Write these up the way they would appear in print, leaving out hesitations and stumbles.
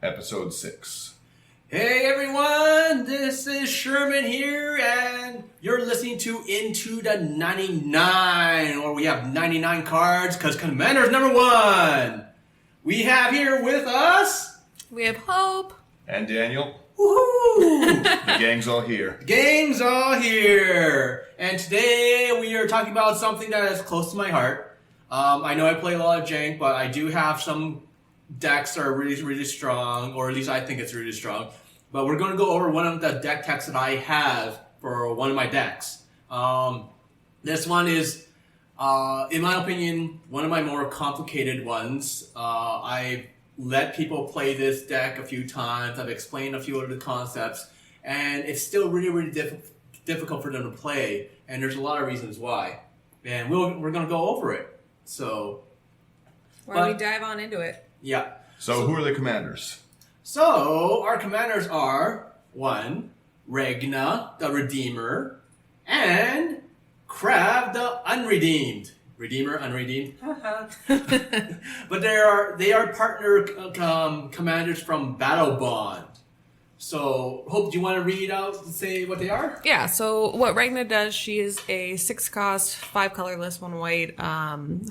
Episode 6. Hey everyone, this is Sherman here, and you're listening to Into the 99, where we have 99 cards, because Commander's number 1. We have here with us... We have Hope. And Daniel. Woohoo! The gang's all here. The gang's all here! And today we are talking about something that is close to my heart. I know I play a lot of jank, but I do have some decks that are really, really strong, or at least I think it's really strong. But we're going to go over one of the deck techs that I have for one of my decks. This one is, in my opinion, one of my more complicated ones. I've let people play this deck a few times. I've explained a few of the concepts, and it's still really, really difficult for them to play. And there's a lot of reasons why. And we're going to go over it. So, Why don't we dive on into it? Yeah. So who are the commanders? So, our commanders are 1. Regna, the Redeemer, and Krav, the Unredeemed. Redeemer, Unredeemed. But they are partner commanders from battlebond. So, Hope, do you want to read out and say what they are? Yeah, so what Regna does, she is a 6-cost, 5 colorless, 1 white,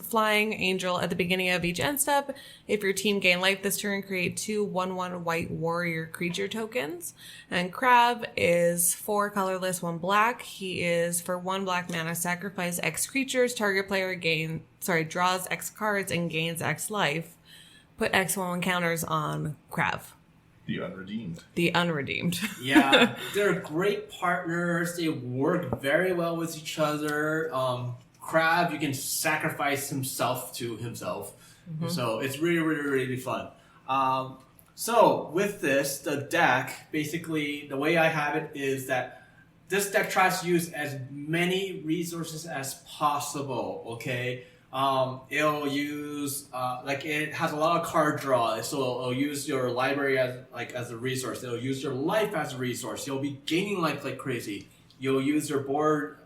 flying angel at the beginning of each end step. If your team gain life this turn, create 2 1/1 white warrior creature tokens. And Krav is 4 colorless, 1 black. He is for 1 black mana, sacrifice X creatures, target player draws X cards and gains X life. Put X 1/1 counters on Krav. The Unredeemed. The Unredeemed. Yeah, they're great partners. They work very well with each other. Krav, you can sacrifice himself to himself. Mm-hmm. So it's really, really, really fun. So with this, the deck, basically, the way I have it is that this deck tries to use as many resources as possible, okay? It'll use, it has a lot of card draw, so it'll use your library as a resource. It'll use your life as a resource. You'll be gaining life like crazy. You'll use your board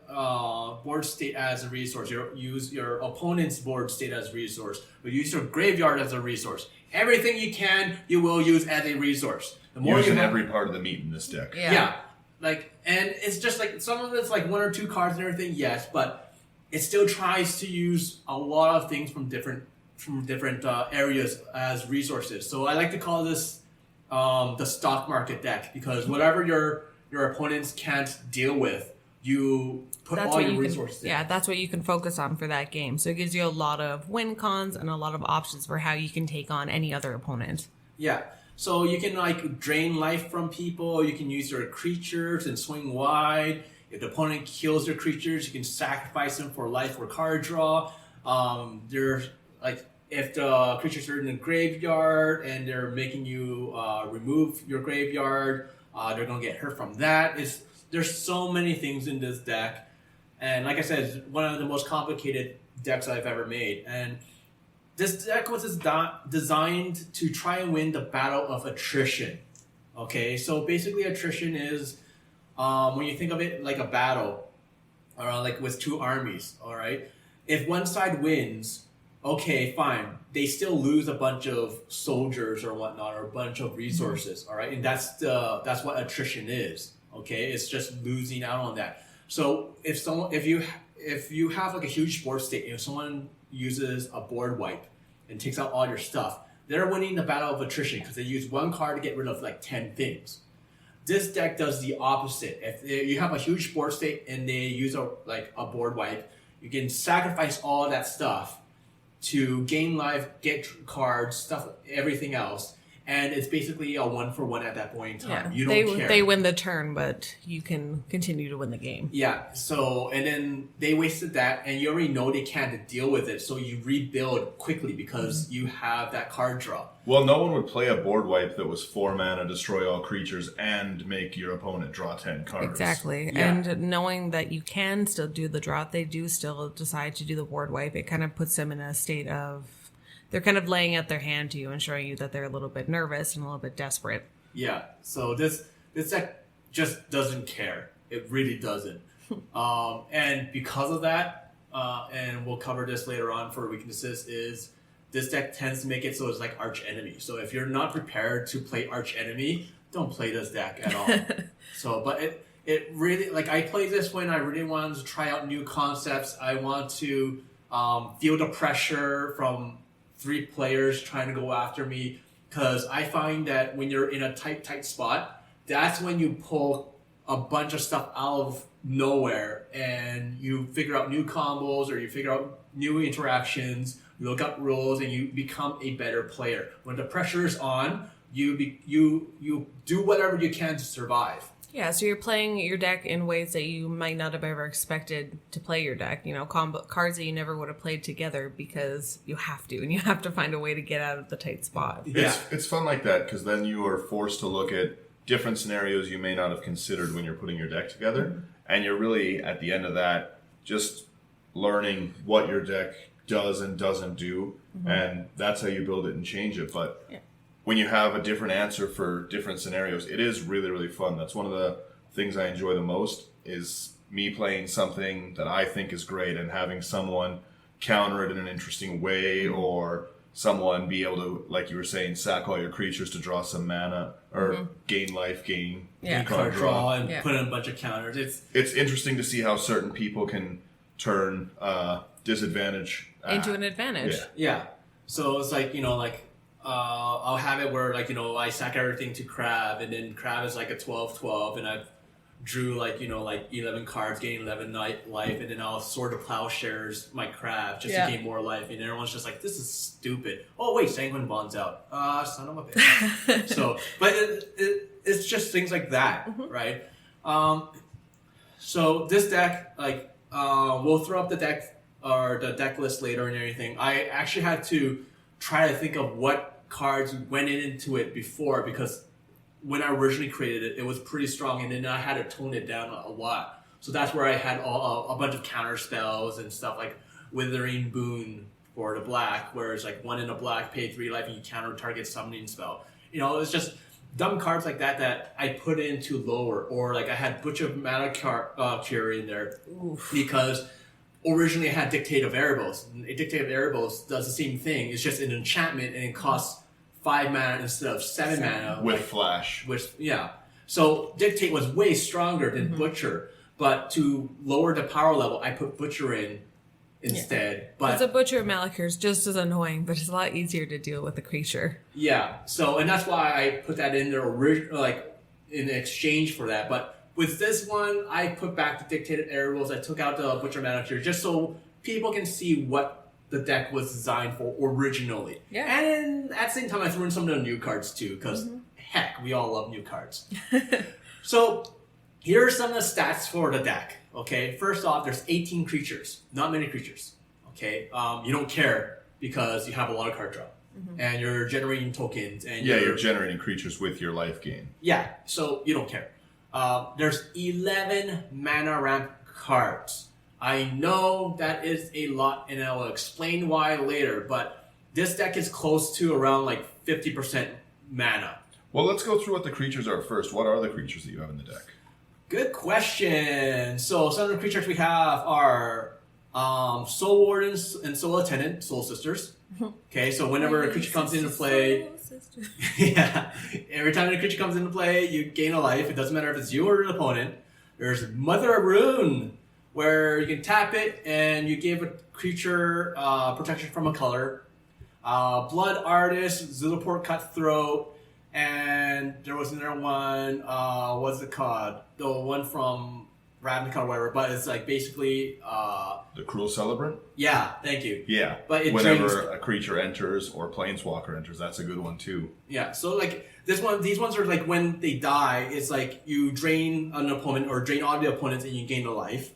state as a resource. You'll use your opponent's board state as a resource. You'll use your graveyard as a resource. Everything you can, you will use as a resource. The more Using every part of the meat in this deck. Yeah. And it's just some of it's 1 or 2 cards and everything, yes, but it still tries to use a lot of things from different areas as resources. So I like to call this the stock market deck, because whatever your opponents can't deal with, you put all your resources in. Yeah, that's what you can focus on for that game. So it gives you a lot of win cons and a lot of options for how you can take on any other opponent. Yeah. So you can drain life from people. You can use your creatures and swing wide. If the opponent kills their creatures, you can sacrifice them for life or card draw. If the creatures are in the graveyard and they're making you remove your graveyard, they're going to get hurt from that. There's so many things in this deck. And like I said, it's one of the most complicated decks I've ever made. And this deck was designed to try and win the battle of attrition. Okay, so basically attrition is... when you think of it like a battle, or with 2 armies, all right? If one side wins, okay, fine. They still lose a bunch of soldiers or whatnot, or a bunch of resources, all right? And that's what attrition is, okay? It's just losing out on that. So if you have a huge board state, if someone uses a board wipe and takes out all your stuff, they're winning the battle of attrition because they use 1 card to get rid of 10 things. This deck does the opposite. If you have a huge board state and they use a board wipe, you can sacrifice all that stuff to gain life, get cards, stuff, everything else. And it's basically a 1-for-1 at that point in time. Yeah, you don't care. They win the turn, but you can continue to win the game. Yeah, so, and then they wasted that, and you already know they can't deal with it, so you rebuild quickly because you have that card draw. Well, no one would play a board wipe that was 4 mana, destroy all creatures, and make your opponent draw 10 cards. Exactly. Yeah. And knowing that you can still do the draw, if they do still decide to do the board wipe, it kind of puts them in a state of... They're kind of laying out their hand to you and showing you that they're a little bit nervous and a little bit desperate. Yeah, so this deck just doesn't care. It really doesn't. And because of that, and we'll cover this later on for weaknesses, is this deck tends to make it so it's like arch enemy. So if you're not prepared to play arch enemy, don't play this deck at all. So, but it really, like, I play this when I really wanted to try out new concepts. I want to feel the pressure from 3 players trying to go after me, because I find that when you're in a tight spot, that's when you pull a bunch of stuff out of nowhere and you figure out new combos or you figure out new interactions, you look up rules, and you become a better player. When the pressure is on, you do whatever you can to survive. Yeah, so you're playing your deck in ways that you might not have ever expected to play your deck. You know, cards that you never would have played together because you have to, and you have to find a way to get out of the tight spot. Yeah. It's fun like that because then you are forced to look at different scenarios you may not have considered when you're putting your deck together. And you're really, at the end of that, just learning what your deck does and doesn't do. And that's how you build it and change it. But when you have a different answer for different scenarios, it is really, really fun. That's one of the things I enjoy the most, is me playing something that I think is great and having someone counter it in an interesting way, or someone be able to, like you were saying, sack all your creatures to draw some mana or gain life, gain card draw, and put in a bunch of counters. It's interesting to see how certain people can turn disadvantage into an advantage. Yeah. So it's like, I'll have it where, I sack everything to Krav, and then Krav is like a 12/12, and I've drew 11 cards, gaining 11 life, and then I'll Sword of Plowshares my Krav just to gain more life, and everyone's just like, this is stupid. Oh wait, Sanguine Bond's out. Son of a bitch. So, but it's just things like that, right? So this deck, we'll throw up the deck or the deck list later and everything. I actually had to try to think of what cards went into it before, because when I originally created it, it was pretty strong, and then I had to tone it down a lot. So that's where I had a bunch of counter spells and stuff like Withering Boon for the black, where it's like 1 in a black, pay 3 life, and you counter target summoning spell. It's just dumb cards like that I put into lower, or I had Butcher of Mana Cure in there. Because originally I had Dictate of Erebos. And Dictate of Erebos does the same thing. It's just an enchantment, and it costs 5 mana instead of 7 mana. With flash. So Dictate was way stronger than Butcher, but to lower the power level, I put Butcher in instead. But the Butcher of Malachir is just as annoying, but it's a lot easier to deal with a creature. Yeah. So, and that's why I put that in there in exchange for that. But with this one, I put back the Dictated Erebos. I took out the Butcher of Malachir just so people can see what the deck was designed for originally. Yeah. And at the same time, I threw in some of the new cards too, because heck, we all love new cards. So here are some of the stats for the deck. Okay, first off, there's 18 creatures. Not many creatures. Okay, you don't care because you have a lot of card draw. And you're generating tokens. And you're generating creatures with your life gain. Yeah, so you don't care. There's 11 mana ramp cards. I know that is a lot, and I will explain why later, but this deck is close to around 50% mana. Well, let's go through what the creatures are first. What are the creatures that you have in the deck? Good question. So some of the creatures we have are Soul Wardens and Soul Attendant, Soul Sisters. Okay, so whenever a creature comes into play, every time a creature comes into play, you gain a life. It doesn't matter if it's you or an opponent. There's Mother of Rune, where you can tap it and you give a creature protection from a color. Blood Artist, Zilliport Cutthroat, and there was another one, what's it called? The one from Ravnica or whatever, but it's basically... the Cruel Celebrant? Yeah, thank you. Yeah, but whenever a creature enters or Planeswalker enters, that's a good one too. Yeah, so these ones are when they die, it's you drain an opponent or drain all the opponents and you gain a life.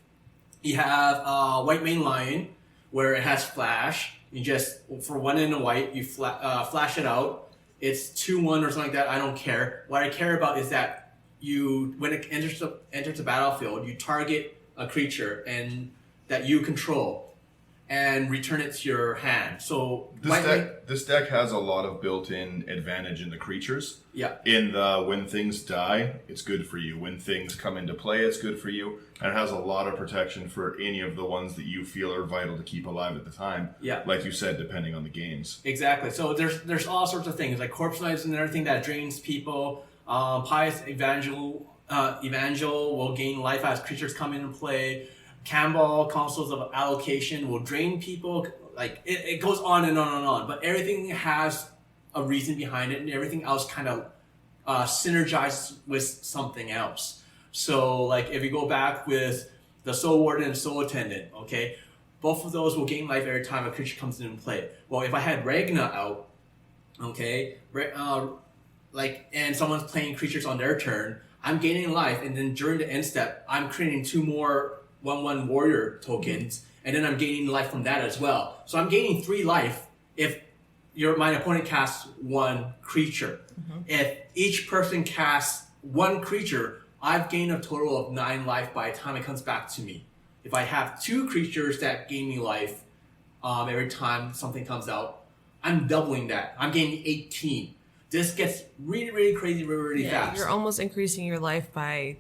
You have White Mane Lion, where it has Flash. You just, for 1 in a white, you flash it out. It's 2/1 or something like that. I don't care. What I care about is that when it enters the battlefield, you target a creature and that you control. and return it to your hand. So This deck has a lot of built-in advantage in the creatures. Yeah. In the when things die, it's good for you. When things come into play, it's good for you. And it has a lot of protection for any of the ones that you feel are vital to keep alive at the time. Yeah. Like you said, depending on the games. Exactly. So there's all sorts of things like corpse knives and everything that drains people. Pious Evangel will gain life as creatures come into play. Campbell consoles of allocation will drain people. Like it goes on and on and on. But everything has a reason behind it, and everything else kind of synergizes with something else. So like if you go back with the Soul Warden and Soul Attendant, okay, both of those will gain life every time a creature comes into play. Well, if I had Regna out, okay, and someone's playing creatures on their turn, I'm gaining life, and then during the end step, I'm creating 2 more 1/1 warrior tokens, and then I'm gaining life from that as well. So I'm gaining 3 life if my opponent casts 1 creature. If each person casts 1 creature, I've gained a total of 9 life by the time it comes back to me. If I have 2 creatures that gain me life every time something comes out, I'm doubling that. I'm gaining 18. This gets really, really crazy really fast. You're almost increasing your life by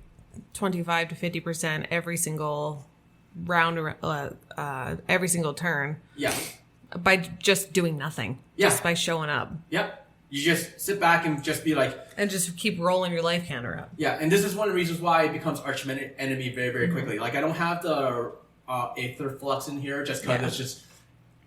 25 to 50% every single round, every single turn. Yeah. By just doing nothing. Yeah. Just by showing up. Yep. You just sit back and just be like... And just keep rolling your life counter up. Yeah, and this is one of the reasons why it becomes arch enemy very, very quickly. Like, I don't have the Aether Flux in here just because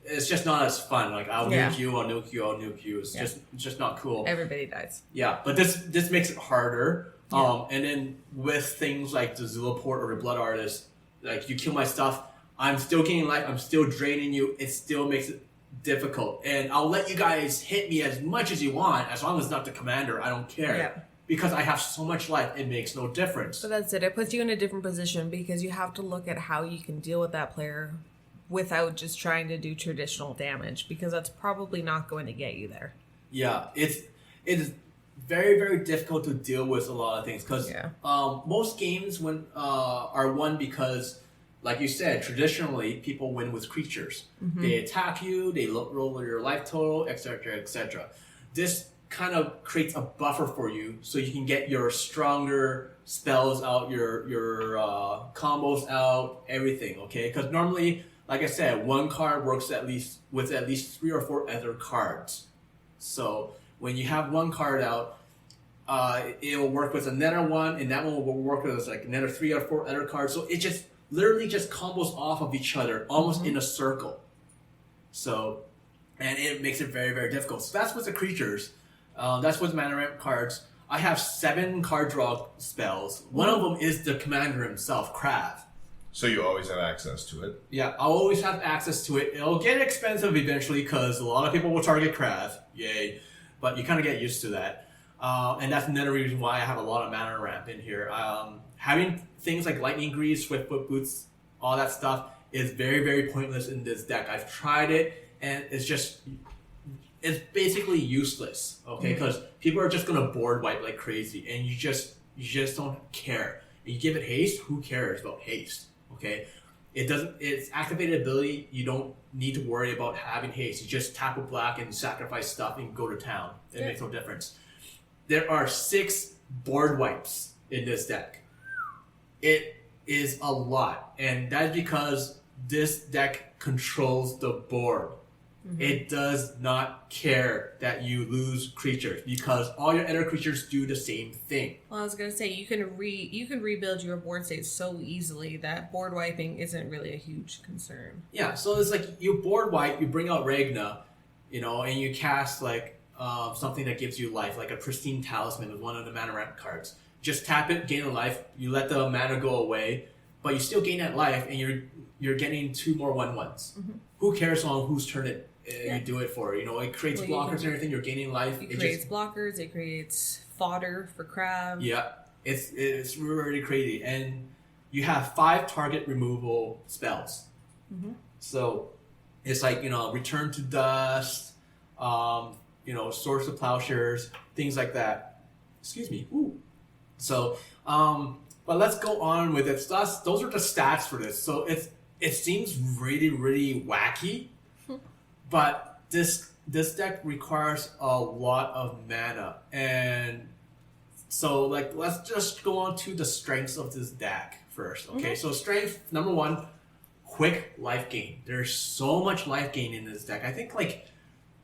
it's just not as fun. Like, I'll nuke you, I'll nuke you, I'll nuke you. It's just not cool. Everybody dies. Yeah, but this makes it harder. And then with things like the Zulaport or the Blood Artist, like, you kill my stuff, I'm still gaining life, I'm still draining you, it still makes it difficult. And I'll let you guys hit me as much as you want, as long as it's not the commander, I don't care. Yeah. Because I have so much life, it makes no difference. So that's it. It puts you in a different position because you have to look at how you can deal with that player without just trying to do traditional damage, because that's probably not going to get you there. Yeah, it is very, very difficult to deal with a lot of things because most games are won because, like you said, traditionally people win with creatures. They attack you, they roll your life total, etc., etc. This kind of creates a buffer for you so you can get your stronger spells out, your combos out, everything. Okay, because normally, like I said, 1 card works with at least 3 or 4 other cards. So when you have 1 card out, it'll work with another one, and that one will work with like another 3 or 4 other cards. So it just literally just combos off of each other, almost in a circle. So, and it makes it very, very difficult. So that's with the creatures. That's with mana ramp cards. I have 7 card draw spells. One of them is the commander himself, Krav. So you always have access to it. Yeah, I'll always have access to it. It'll get expensive eventually because a lot of people will target Krav. Yay. But you kind of get used to that. And that's another reason why I have a lot of mana ramp in here. Having things like Lightning Greaves, Swiftfoot Boots, all that stuff is very, very pointless in this deck. I've tried it, and it's basically useless, okay? Because people are just going to board wipe like crazy, and you just don't care. You give it haste, who cares about haste, okay? Its activated ability, you don't need to worry about having haste. You just tap a black and sacrifice stuff and go to town. It makes no difference. There are 6 board wipes in this deck. It is a lot, and that's because this deck controls the board. It does not care that you lose creatures because all your other creatures do the same thing. Well, I was gonna say you can rebuild your board state so easily that board wiping isn't really a huge concern. Yeah, so it's like you board wipe, you bring out Regna, and you cast like something that gives you life, like a Pristine Talisman with one of the mana ramp cards. Just tap it, gain a life. You let the mana go away, but you still gain that life, and you're getting 2 more 1/1s. Who cares on whose turn you do it for? It creates blockers and everything. You're gaining life. It creates blockers. It creates fodder for Krav. Yeah, it's really crazy, and you have 5 target removal spells. So it's like Return to Dust, Source of Plowshares, things like that. Excuse me. Ooh. So, but let's go on with it. So those are the stats for this. So it seems really, really wacky, but this deck requires a lot of mana, and so like let's just go on to the strengths of this deck first. Okay, so strength number one, quick life gain. There's so much life gain in this deck. I think like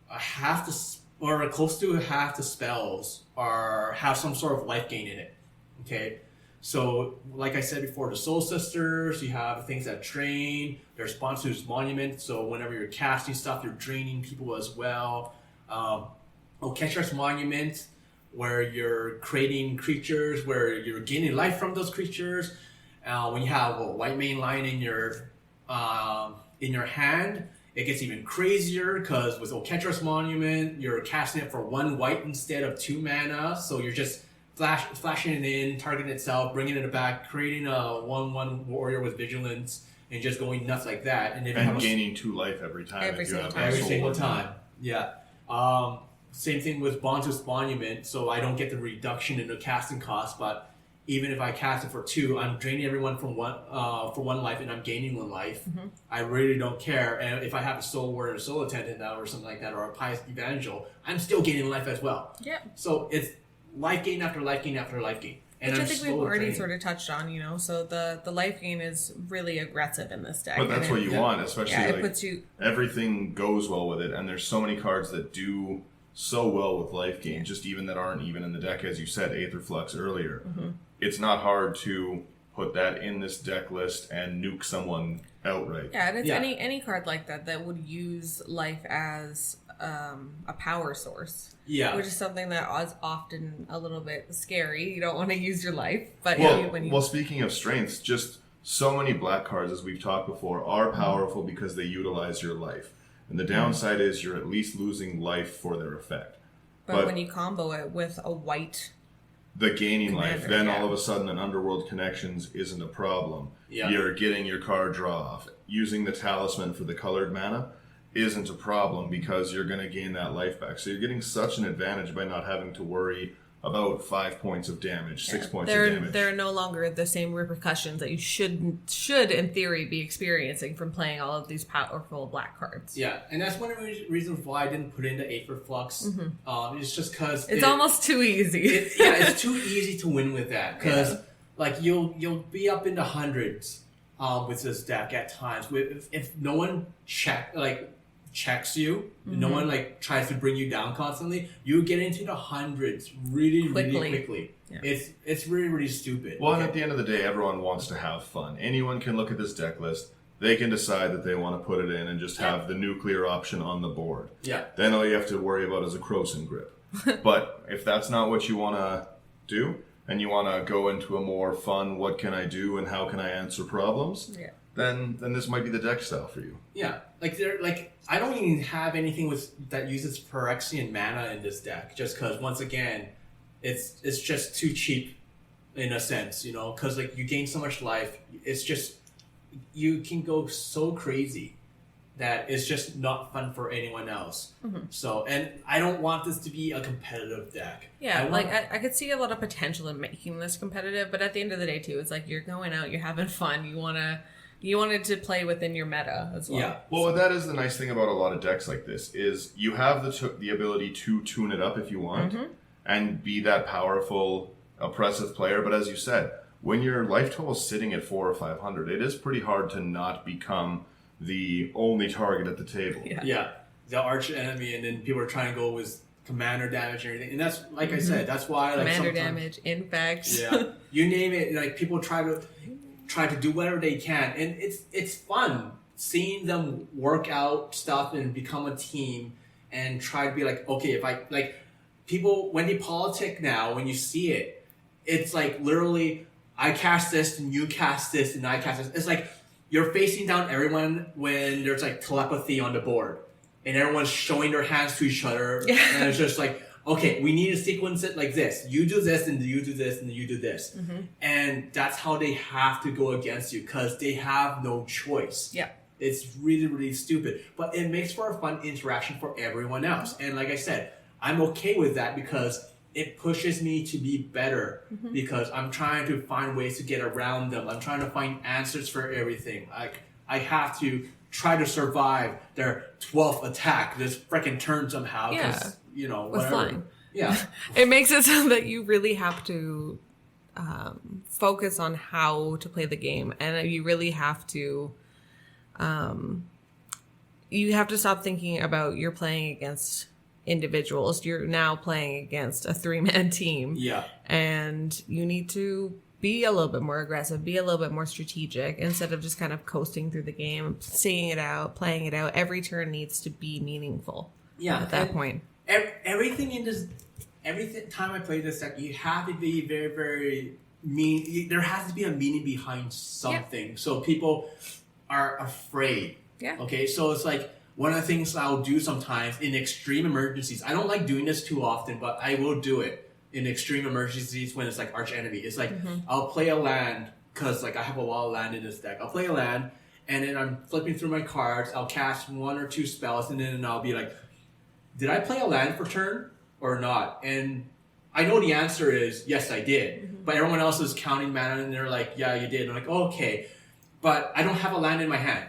half the or close to half the spells have some sort of life gain in it. Okay. So, like I said before, the Soul Sisters, you have things that drain. There's Sponsor's Monument, so whenever you're casting stuff, you're draining people as well. Catcher's Monument, where you're creating creatures, where you're gaining life from those creatures. When you have a white main line in your hand, it gets even crazier because with Catcher's Monument, you're casting it for 1 white instead of 2 mana, so you're just flashing it in, targeting itself, bringing it back, creating a 1/1 warrior with vigilance, and just going nuts like that. And gaining 2 life every time. Every single time. Yeah. Same thing with Bonzo's Monument, so I don't get the reduction in the casting cost, but even if I cast it for 2, I'm draining everyone from for 1 life, and I'm gaining 1 life. I really don't care. And if I have a Soul Warrior, Soul Attendant now, or something like that, or a Pious Evangel, I'm still gaining life as well. Yeah. So it's life gain after life gain after life gain. And which I think we've already sort of touched on, so the life gain is really aggressive in this deck. But that's what you want, especially it puts you... everything goes well with it, and there's so many cards that do so well with life gain, just even that aren't even in the deck, as you said, Aether Flux earlier. It's not hard to put that in this deck list and nuke someone outright. Yeah, and it's any card like that would use life as a power source. Yeah. Which is something that is often a little bit scary. You don't want to use your life. But well, speaking of strengths, just so many black cards, as we've talked before, are powerful because they utilize your life. And the downside is you're at least losing life for their effect. But when you combo it with a white... The gaining life, then all of a sudden an Underworld Connections isn't a problem. Yeah. You're getting your card draw off. Using the Talisman for the colored mana isn't a problem because you're going to gain that life back. So you're getting such an advantage by not having to worry about 5 points of damage, 6 points of damage. There are no longer the same repercussions that you should in theory be experiencing from playing all of these powerful black cards. Yeah, and that's one of the reasons why I didn't put in the Aether Flux. It's just because it's almost too easy. It's too easy to win with that because like you'll be up in the hundreds with this deck at times. If no one checks you, no one tries to bring you down constantly, you get into the hundreds really quickly. Yeah. It's really, really stupid. Well, and at the end of the day, everyone wants to have fun. Anyone can look at this deck list, they can decide that they want to put it in and just have the nuclear option on the board. Yeah. Then all you have to worry about is a Krosan grip. But if that's not what you want to do, and you want to go into a more fun, what can I do and how can I answer problems, then this might be the deck style for you. Yeah. I don't even have anything that uses Phyrexian mana in this deck, just because once again, it's just too cheap in a sense, because you gain so much life. It's just you can go so crazy that it's just not fun for anyone else. So, and I don't want this to be a competitive deck. Yeah, I could see a lot of potential in making this competitive, but at the end of the day too, it's like you're going out, you're having fun, you wanted to play within your meta as well. Yeah. Well, that is the nice thing about a lot of decks like this is you have the ability to tune it up if you want and be that powerful, oppressive player. But as you said, when your life total is sitting at 400 or 500, it is pretty hard to not become the only target at the table. Yeah. The arch enemy, and then people are trying to go with commander damage and everything. And that's, like I said, that's why... Commander damage, infects. Yeah. You name it, people try to do whatever they can, and it's fun seeing them work out stuff and become a team and try to be okay, if I people when they politic now, when you see it, it's literally I cast this and you cast this and I cast this. It's you're facing down everyone when there's telepathy on the board and everyone's showing their hands to each other and it's just okay, we need to sequence it like this. You do this, and you do this, and you do this. And that's how they have to go against you, because they have no choice. Yeah. It's really, really stupid. But it makes for a fun interaction for everyone else. And like I said, I'm okay with that because it pushes me to be better because I'm trying to find ways to get around them. I'm trying to find answers for everything. I have to try to survive their 12th attack, this freaking turn somehow, because, with whatever. flying. Yeah. It makes it so that you really have to focus on how to play the game, and you really have to stop thinking about you're playing against individuals. You're now playing against a 3-man team. Yeah. And you need to be a little bit more aggressive, be a little bit more strategic instead of just kind of coasting through the game, seeing it out, playing it out. Every turn needs to be meaningful. Yeah. At that point. Every time I play this deck, you have to be very, very mean. There has to be a meaning behind something. Yeah. So people are afraid. Yeah. Okay. So it's like one of the things I'll do sometimes in extreme emergencies. I don't like doing this too often, but I will do it in extreme emergencies when it's like arch enemy. It's like I'll play a land because like I have a lot of land in this deck. I'll play a land and then I'm flipping through my cards. I'll cast 1 or 2 spells and then I'll be like, did I play a land for turn or not? And I know the answer is yes, I did. But everyone else is counting mana and they're like, yeah, you did. And I'm like, oh, okay. But I don't have a land in my hand.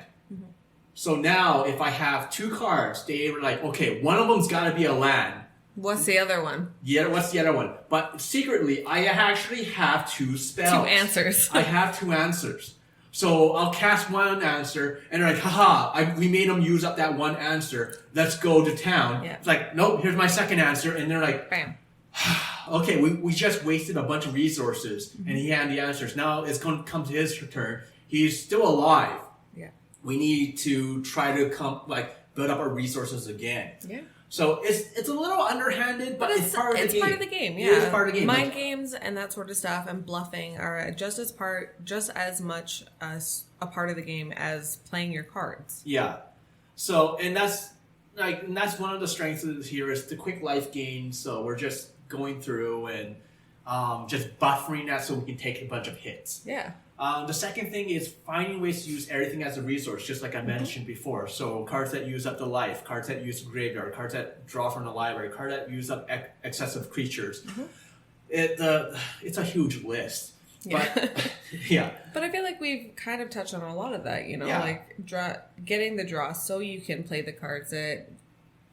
So now if I have 2 cards, they were like, okay, one of them's got to be a land. What's the other one? Yeah, what's the other one? But secretly, I actually have 2 spells. 2 answers. I have 2 answers. So I'll cast 1 answer, and they're like, haha, we made them use up that 1 answer. Let's go to town. Yeah. It's like, nope, here's my second answer. And they're like, bam. Okay, we just wasted a bunch of resources, and he had the answers. Now it's going to come to his turn. He's still alive. Yeah. We need to try to build up our resources again. Yeah. So it's a little underhanded, but it's part of the game. It's part of the game, yeah. It is part of the game. Mind games and that sort of stuff and bluffing are just as much as a part of the game as playing your cards. Yeah. So and that's one of the strengths of this here is the quick life gain. So we're just going through and just buffering that so we can take a bunch of hits. Yeah. The second thing is finding ways to use everything as a resource, just like I mentioned before. So cards that use up the life, cards that use the graveyard, cards that draw from the library, cards that use up excessive creatures. It's a huge list. Yeah. But, yeah. But I feel like we've kind of touched on a lot of that, like getting the draw so you can play the cards that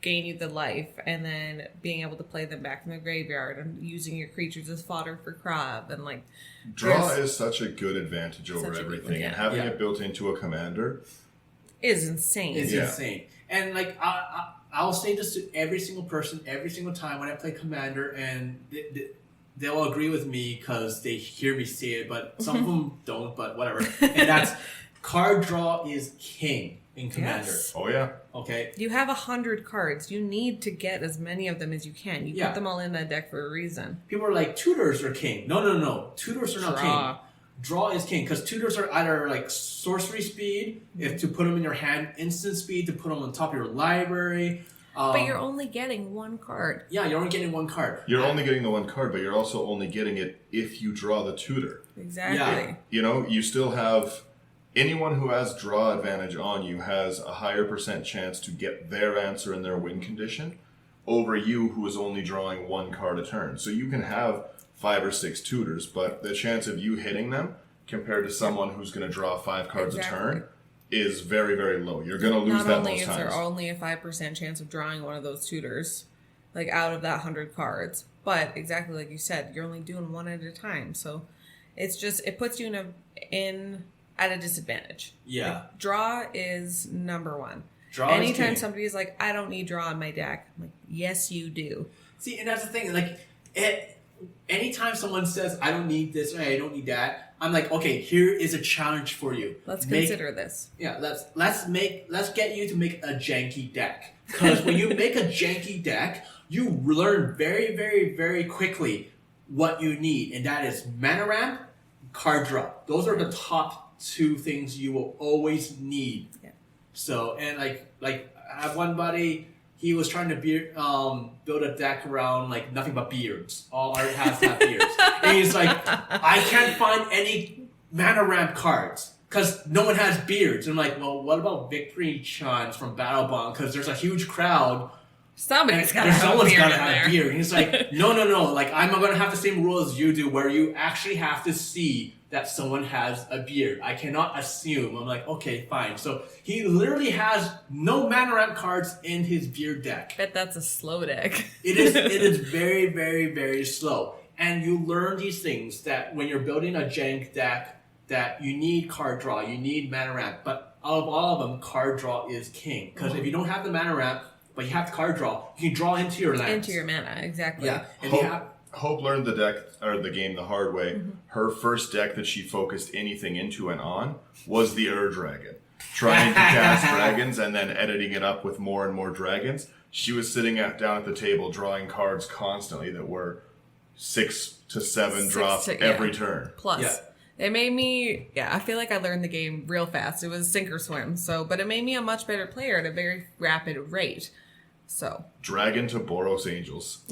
gain you the life, and then being able to play them back in the graveyard and using your creatures as fodder for Krav, and like draw is such a good advantage over everything, and having it built into a commander is insane. It's insane. And like I'll say this to every single person every single time when I play commander, and they'll agree with me because they hear me say it, but some of them don't. But whatever. And that's card draw is king in commander. Yes. Oh yeah. Okay. You have 100 cards. You need to get as many of them as you can. You put them all in that deck for a reason. People are like, tutors are king. No. Tutors are not king. Draw is king because tutors are either like sorcery speed, if to put them in your hand, instant speed to put them on top of your library. But you're only getting 1 card. Yeah, you're only getting 1 card. You're only getting the 1 card, but you're also only getting it if you draw the tutor. Exactly. Yeah. You still have... Anyone who has draw advantage on you has a higher % chance to get their answer in their win condition over you who is only drawing 1 card a turn. So you can have 5 or 6 tutors, but the chance of you hitting them compared to someone who's going to draw 5 cards a turn is very, very low. You're going to lose that most times. Not only is there only a 5% chance of drawing one of those tutors, like out of that 100 cards, but exactly like you said, you're only doing 1 at a time. So it's just, it puts you at a disadvantage. Yeah. Like, draw is number 1. Anytime somebody's like, I don't need draw on my deck, I'm like, yes, you do. See, and that's the thing. Like, anytime someone says, I don't need this or I don't need that, I'm like, okay, here is a challenge for you. Let's consider this. Yeah, let's get you to make a janky deck. Because when you make a janky deck, you learn very, very, very quickly what you need. And that is mana ramp, card draw. Those are the top 2 things you will always need. Yeah. So, and like I have one buddy, he was trying to build a deck around like nothing but beards. All art has to have beards. And he's like, I can't find any mana ramp cards because no one has beards. And I'm like, well, what about victory chants from battlebond? Because there's a huge crowd. Someone's got to have a beard. And he's like, no. Like, I'm going to have the same rule as you do where you actually have to see that someone has a beard. I cannot assume. I'm like, okay, fine. So he literally has no mana ramp cards in his beard deck. Bet that's a slow deck. It is very, very, very slow. And you learn these things that when you're building a jank deck, that you need card draw, you need mana ramp. But out of all of them, card draw is king. Because if you don't have the mana ramp, but you have the card draw, you can draw into your lands. Into your mana, exactly. Yeah. If you have, Hope learned the game the hard way. Her first deck that she focused anything into and on was the Dragon. Trying to cast dragons and then editing it up with more and more dragons. She was sitting down at the table drawing cards constantly that were 6 to 7 drops every turn. Plus, it made me, I feel like I learned the game real fast. It was sink or swim. But it made me a much better player at a very rapid rate. So Dragon to Boros Angels.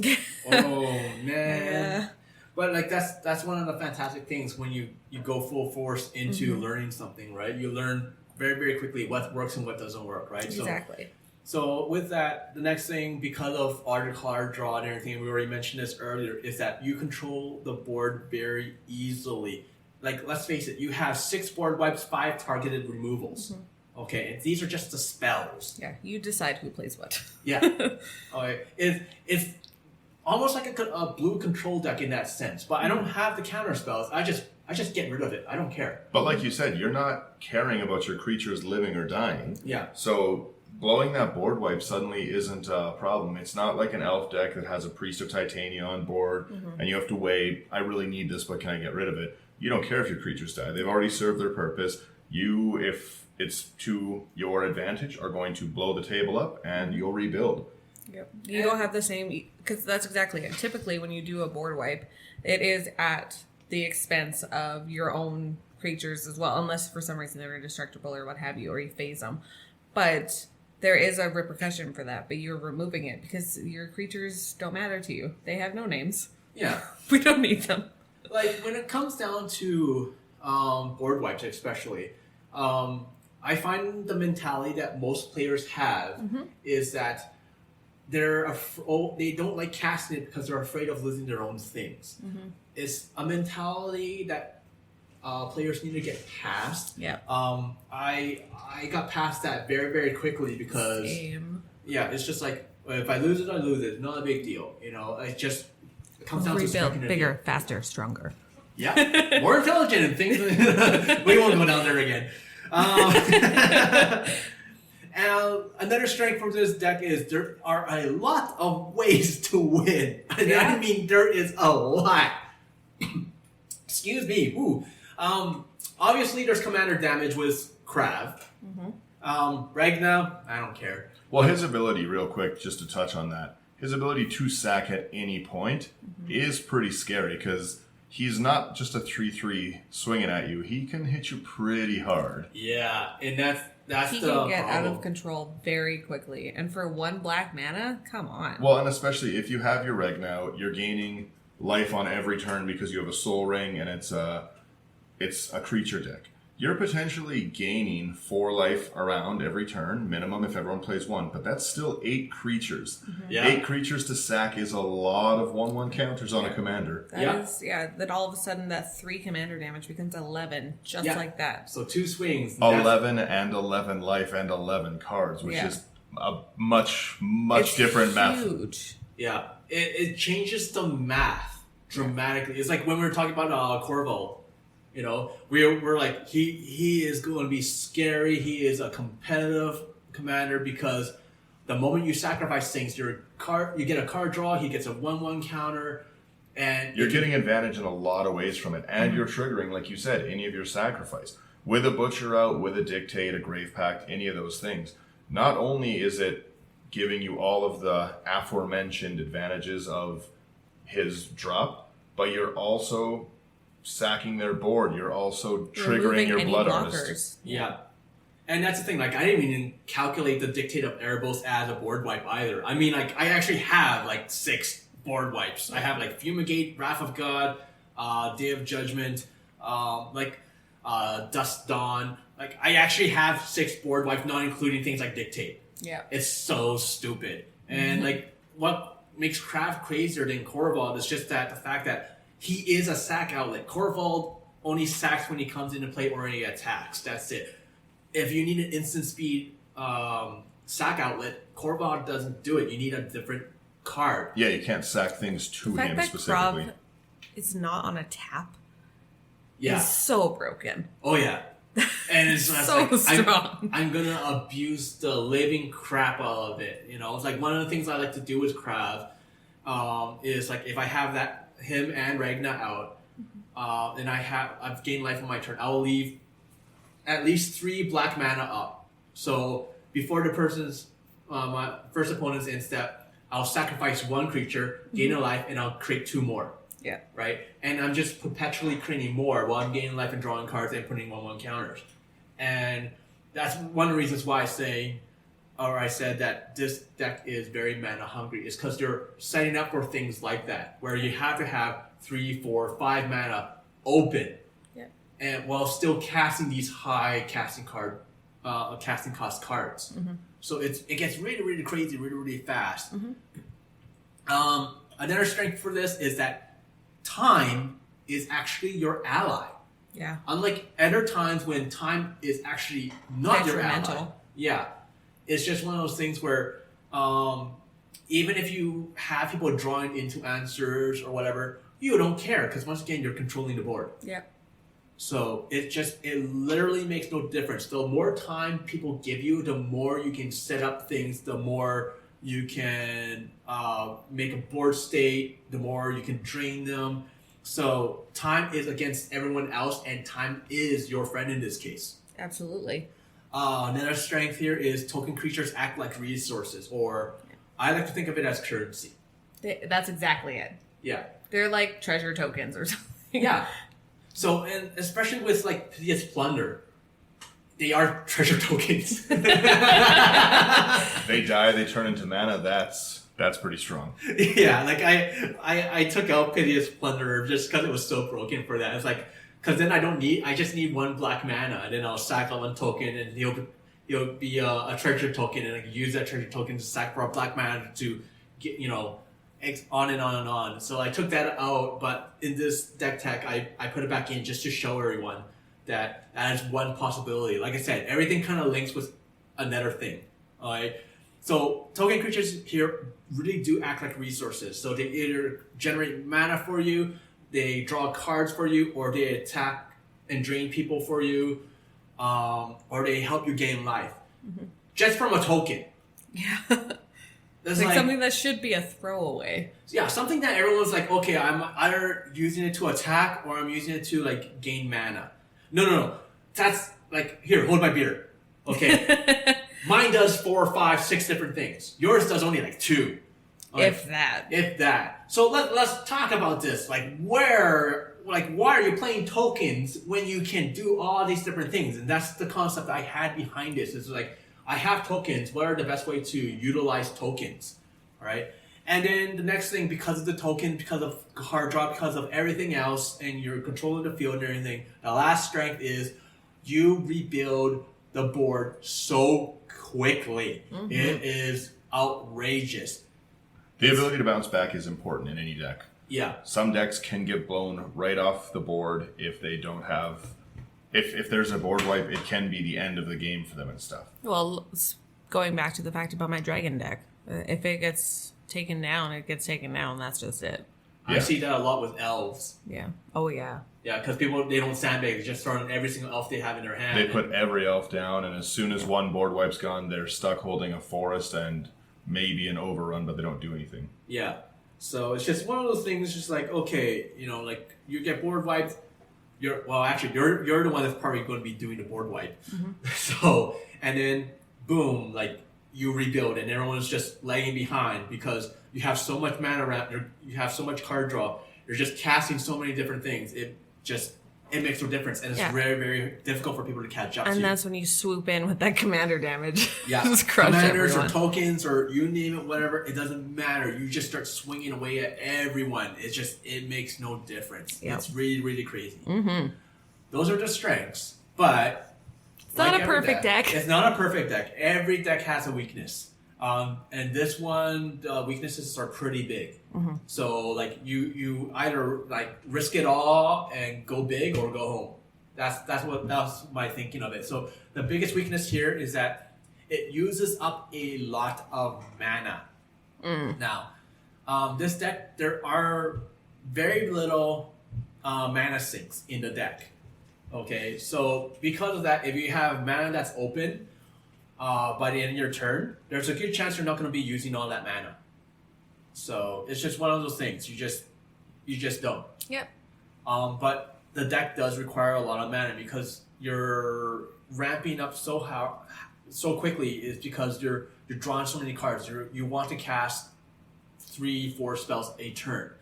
oh man. Yeah. But like that's one of the fantastic things when you go full force into learning something, right? You learn very, very quickly what works and what doesn't work, right? Exactly. So with that, the next thing, because of auto card draw and everything, we already mentioned this earlier, is that you control the board very easily. Like, let's face it, you have 6 board wipes, 5 targeted removals. Okay, and these are just the spells. Yeah, you decide who plays what. Yeah. Okay. It's almost like a blue control deck in that sense, but I don't have the counter spells. I just get rid of it. I don't care. But like you said, you're not caring about your creatures living or dying. Yeah. So blowing that board wipe suddenly isn't a problem. It's not like an elf deck that has a Priest of Titania on board, and you have to weigh, I really need this, but can I get rid of it? You don't care if your creatures die. They've already served their purpose. You, if it's to your advantage, are going to blow the table up and you'll rebuild. Yep. You don't have the same, because that's exactly it. Typically, when you do a board wipe, it is at the expense of your own creatures as well, unless for some reason they're indestructible or what have you, or you phase them. But there is a repercussion for that, but you're removing it because your creatures don't matter to you. They have no names. Yeah. We don't need them. Like, when it comes down to board wipes especially, I find the mentality that most players have is that they don't like casting it because they're afraid of losing their own things. It's a mentality that players need to get past. Yeah. I got past that very, very quickly because it's just like, if I lose it, I lose it. Not a big deal. You know, it comes down to rebuild bigger, faster, stronger. Yeah, more intelligent and things. We won't go down there again. And another strength from this deck is there are a lot of ways to win. And I mean, there is a lot. Excuse me. Ooh. Obviously, there's commander damage with Krav. Regna, I don't care. Well, his ability, real quick, just to touch on that, his ability to sack at any point is pretty scary because he's not just a 3/3 swinging at you. He can hit you pretty hard. Yeah, and that's he can get out of control very quickly. And for 1 black mana, come on. Well, and especially if you have your Reg now, you're gaining life on every turn because you have a Soul Ring and it's a creature deck. You're potentially gaining 4 life around every turn, minimum if everyone plays 1, but that's still 8 creatures. 8 creatures to sack is a lot of 1/1 counters on a commander. That all of a sudden that 3 commander damage becomes 11, just like that. So 2 swings. 11 and 11 life and 11 cards, which is a much different math. Huge. Yeah, it changes the math dramatically. It's like when we were talking about Corvo. You know, we're like, he is going to be scary. He is a competitive commander because the moment you sacrifice things, you get a card draw. He gets a 1/1 counter, and you're getting advantage in a lot of ways from it, and you're triggering, like you said, any of your sacrifice with a Butcher out, with a Dictate, a Grave Pact, any of those things. Not only is it giving you all of the aforementioned advantages of his drop, but you're also sacking their board. You're also triggering your Blood Artist. Yeah. And that's the thing, like, I didn't even calculate the Dictate of Erebos as a board wipe either. I mean, like, I actually have, like, 6 board wipes. I have, like, Fumigate, Wrath of God, Day of Judgment, Dusk Dawn. Like, I actually have 6 board wipes, not including things like Dictate. Yeah. It's so stupid. And, like, what makes Krav crazier than Corvold is just that the fact that he is a sack outlet. Corvold only sacks when he comes into play or any attacks. That's it. If you need an instant speed sack outlet, Korvold doesn't do it. You need a different card. Yeah, you can't sack things to The fact him that specifically. Krav is not on a tap Yeah. is so broken. Oh yeah. And it's just So like, strong. I'm gonna abuse the living crap out of it. You know, it's like one of the things I like to do with Krav is like if I have him and Regna out, and I've gained life on my turn, I will leave at least 3 black mana up. So before the person's my first opponent's in step, I'll sacrifice 1 creature, gain a life, and I'll create 2 more. Yeah. Right? And I'm just perpetually creating more while I'm gaining life and drawing cards and putting 1/1 counters. And that's one of the reasons why I said that this deck is very mana hungry, is because you're setting up for things like that, where you have to have 3, 4, 5 mana open. Yeah. And while still casting these high casting cost cards. Mm-hmm. So it gets really, really crazy, really, really fast. Mm-hmm. Another strength for this is that time is actually your ally. Yeah. Unlike other times when time is actually not your ally. Detrimental. Yeah. It's just one of those things where even if you have people drawing into answers or whatever, you don't care because once again, you're controlling the board. Yeah. So it literally makes no difference. The more time people give you, the more you can set up things, the more you can make a board state, the more you can drain them. So time is against everyone else, and time is your friend in this case. Absolutely. Another strength here is token creatures act like resources, or I like to think of it as currency. That's exactly it. Yeah. They're like treasure tokens or something. Yeah. So, and especially with like Piteous Plunder, they are treasure tokens. They die, they turn into mana. That's pretty strong. Yeah, like I took out Piteous Plunderer just because it was so broken for that. It's like, because then I just need 1 black mana, and then I'll sack on 1 token, and he'll be a treasure token, and I can use that treasure token to sack for a black mana to get, on and on and on. So I took that out, but in this deck tech, I put it back in just to show everyone that is one possibility. Like I said, everything kind of links with another thing. All right. So token creatures here really do act like resources. So they either generate mana for you, they draw cards for you, or they attack and drain people for you, or they help you gain life. Mm-hmm. Just from a token. Yeah. That's like something that should be a throwaway. Yeah, something that everyone's like, okay, I'm either using it to attack or I'm using it to like gain mana. No. That's like, here, hold my beer. Okay. Mine does 4, 5, 6 different things. Yours does only like 2. Okay. If that. So let's talk about this. Like why are you playing tokens when you can do all these different things? And that's the concept I had behind this. It's like, I have tokens. What are the best way to utilize tokens? All right. And then the next thing, because of the token, because of card draw, because of everything else, and you're controlling the field and everything, the last strength is you rebuild the board so quickly. Mm-hmm. It is outrageous. The ability to bounce back is important in any deck. Yeah. Some decks can get blown right off the board if they don't have... If there's a board wipe, it can be the end of the game for them and stuff. Well, going back to the fact about my dragon deck, if it gets taken down, it gets taken down. That's just it. Yeah. I see that a lot with elves. Yeah. Oh, yeah. Yeah, because people, they don't sandbag. They just throw in every single elf they have in their hand. They put every elf down, and as soon as one board wipe's gone, they're stuck holding a forest and maybe an overrun, but they don't do anything. Yeah. So it's just one of those things, just like, okay, like you get board wiped. You're the one that's probably going to be doing the board wipe. Mm-hmm. So, and then boom, like you rebuild, and everyone's just lagging behind because you have so much mana around, you have so much card draw, you're just casting so many different things. It makes no difference, and it's very, very difficult for people to catch up to. And that's when you swoop in with that commander damage. Yeah, just crush commanders everyone. or tokens or you name it, whatever. It doesn't matter. You just start swinging away at everyone. It makes no difference. Yep. It's really, really crazy. Mm-hmm. Those are the strengths, but it's not a perfect deck. It's not a perfect deck. Every deck has a weakness. And this one, the weaknesses are pretty big. So like you either like risk it all and go big or go home. That's my thinking of it. So the biggest weakness here is that it uses up a lot of mana. Now, this deck, there are very little mana sinks in the deck. Okay, so because of that, if you have mana that's open by the end of your turn, there's a good chance you're not going to be using all that mana. So it's just one of those things. You just don't. Yep. But the deck does require a lot of mana because you're ramping up so quickly is because you're drawing so many cards. You want to cast 3-4 spells a turn.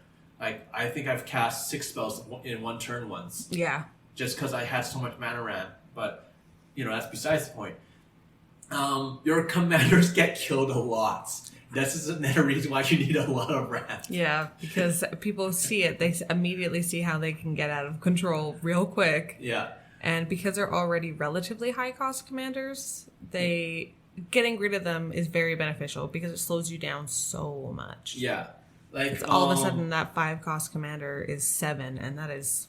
Like I think I've cast 6 spells in one turn once. Yeah. Just because I had so much mana ramp, but that's besides the point. Your commanders get killed a lot. This is another reason why you need a lot of ramp. Yeah, because people see it. They immediately see how they can get out of control real quick. Yeah. And because they're already relatively high cost commanders, getting rid of them is very beneficial because it slows you down so much. Yeah. Like it's all of a sudden that 5 cost commander is 7, and that is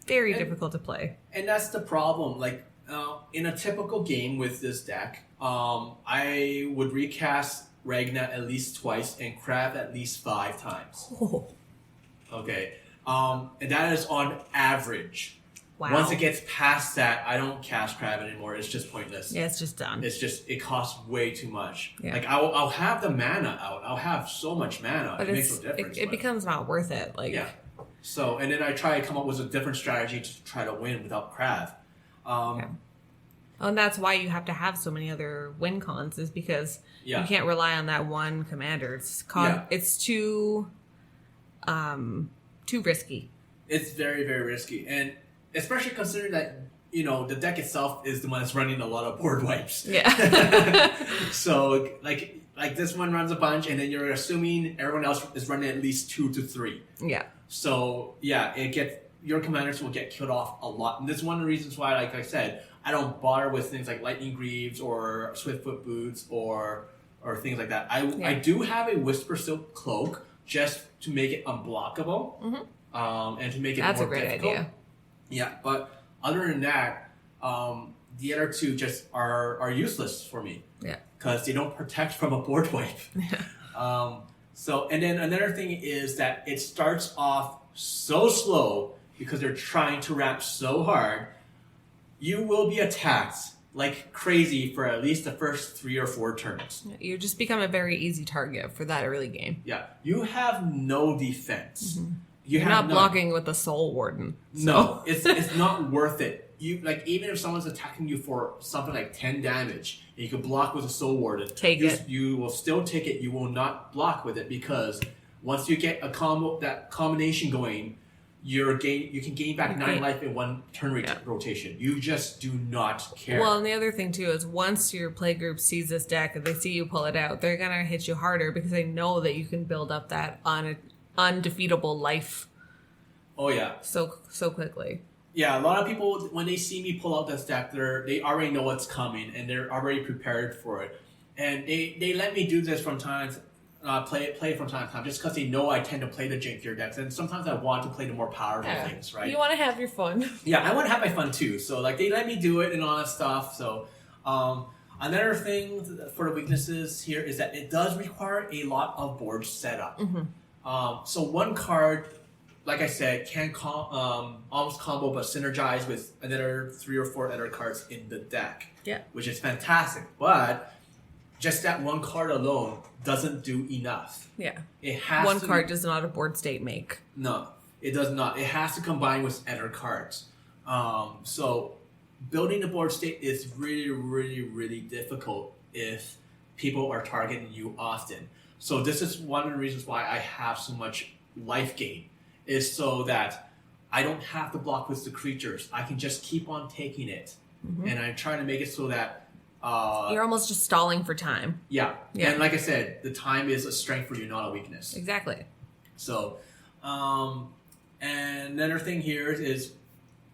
very difficult to play. And that's the problem. Like in a typical game with this deck, I would recast Regna at least twice and Krav at least 5 times. Oh. Okay. And that is on average. Wow. Once it gets past that, I don't cast Krav anymore. It's just pointless. Yeah, it's just done. It costs way too much. Yeah. Like I'll have the mana out. I'll have so much mana. But it makes no difference. It becomes not worth it. Like yeah. So and then I try to come up with a different strategy to try to win without Krav. Yeah. And that's why you have to have so many other win cons is because you can't rely on that one commander. It's too risky. It's very, very risky. And especially considering that, the deck itself is the one that's running a lot of board wipes. Yeah. So like this one runs a bunch and then you're assuming everyone else is running at least 2 to 3. Yeah. So yeah, your commanders will get killed off a lot. And this is one of the reasons why, like I said, I don't bother with things like Lightning Greaves or Swiftfoot Boots or things like that. I do have a Whisper Silk Cloak just to make it unblockable and to make it That's more a great difficult. idea. Yeah, but other than that, the other 2 just are useless for me. Yeah. Because they don't protect from a board wipe. Yeah. So, and then another thing is that it starts off so slow because they're trying to ramp so hard. You will be attacked like crazy for at least the first 3 or 4 turns. You just become a very easy target for that early game. Yeah, you have no defense. Mm-hmm. You're not blocking with the Soul Warden. So. No, it's not worth it. You even if someone's attacking you for something like 10 damage, and you can block with a Soul Warden. You will still take it. You will not block with it because once you get that combination going, you can gain back 9 life in 1 turn rotation. You just do not care. Well, and the other thing too is once your playgroup sees this deck and they see you pull it out, they're gonna hit you harder because they know that you can build up that undefeatable life. Oh yeah, so quickly. Yeah, a lot of people when they see me pull out this deck, they already know what's coming and they're already prepared for it, and they let me do this from times. Play it from time to time just because they know I tend to play the jankier decks, and sometimes I want to play the more powerful things, right? You want to have your fun. Yeah, I want to have my fun too. So like they let me do it and all that stuff. So another thing for the weaknesses here is that it does require a lot of board setup. So one card, like I said, can almost combo but synergize with another 3 or 4 other cards in the deck. Yeah, which is fantastic, but just that one card alone doesn't do enough. Yeah. It has one card does not a board state make. No, it does not. It has to combine with other cards. So building a board state is really, really, really difficult if people are targeting you often. So this is one of the reasons why I have so much life gain, is so that I don't have to block with the creatures. I can just keep on taking it. And I'm trying to make it so that you're almost just stalling for time. Yeah. And like I said, the time is a strength for you, not a weakness. Exactly. So, and another thing here is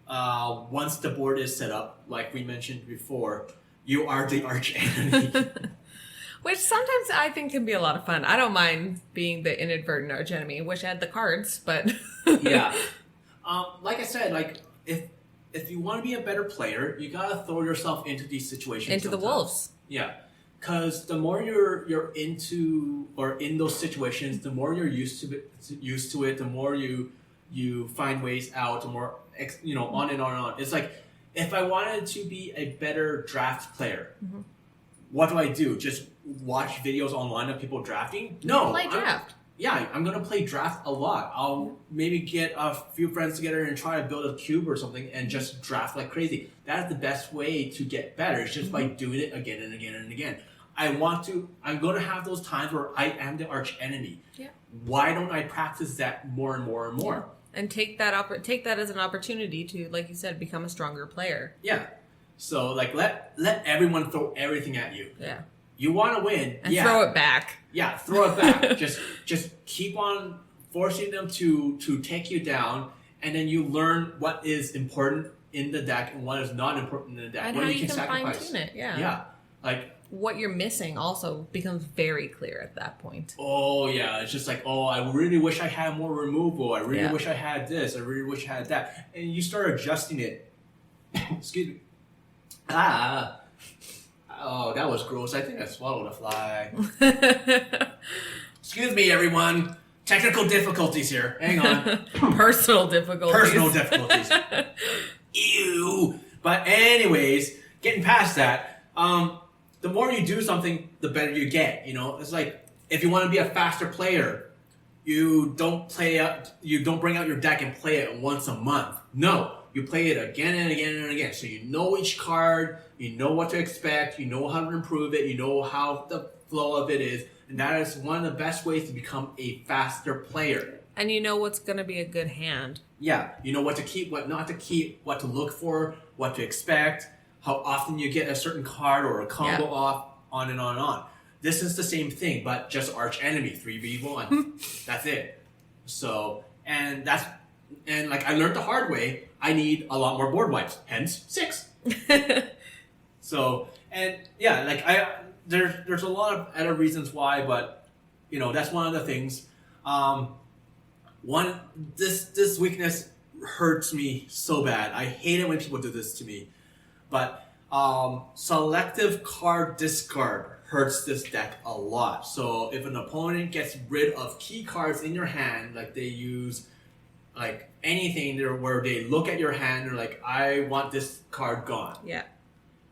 once the board is set up, like we mentioned before, you are the arch enemy. Which sometimes I think can be a lot of fun. I don't mind being the inadvertent arch enemy. Wish I had the cards, but Yeah. Like I said, like if you want to be a better player, you gotta throw yourself into these situations. Into the wolves. Yeah, because the more you're into or in those situations, the more you're used to it, the more you find ways out, the more on and on and on. It's like if I wanted to be a better draft player, what do I do? Just watch videos online of people drafting? No, Play draft. I'm gonna play draft a lot. I'll maybe get a few friends together and try to build a cube or something and just draft like crazy. That's the best way to get better. It's just by doing it again and again and again. I'm gonna have those times where I am the arch enemy. Yeah. Why don't I practice that more and more and more? Yeah. And take that as an opportunity to, like you said, become a stronger player. Yeah. So like let everyone throw everything at you. Yeah. You want to win, And throw it back. Yeah, throw it back. just keep on forcing them to take you down, and then you learn what is important in the deck and what is not important in the deck. And what how you you can can sacrifice. fine-tune it, yeah. Yeah. Like, what you're missing also becomes very clear at that point. oh yeah, it's just like, oh, I really wish I had more removal. I really Yeah. wish I had this. I really wish I had that. And you start adjusting it. Excuse me. Oh, that was gross. I think I swallowed a fly. Excuse me, everyone. Technical difficulties here. Hang on. Personal difficulties. Personal difficulties. Ew. But anyways, getting past that, the more you do something, the better you get. It's like if you want to be a faster player, you don't bring out your deck and play it once a month. No, you play it again and again and again. So you know each card, you know what to expect, you know how to improve it, you know how the flow of it is, and that is one of the best ways to become a faster player. And you know what's going to be a good hand. Yeah, you know what to keep, what not to keep, what to look for, what to expect, how often you get a certain card or a combo off, on and on and on. This is the same thing, but just arch enemy, 3v1. That's it. So, and like I learned the hard way, I need a lot more board wipes, hence 6. So, and yeah, like there's a lot of other reasons why, but that's one of the things. This weakness hurts me so bad. I hate it when people do this to me. But selective card discard hurts this deck a lot. So if an opponent gets rid of key cards in your hand, like they use like anything there where they look at your hand, they're like, I want this card gone. Yeah.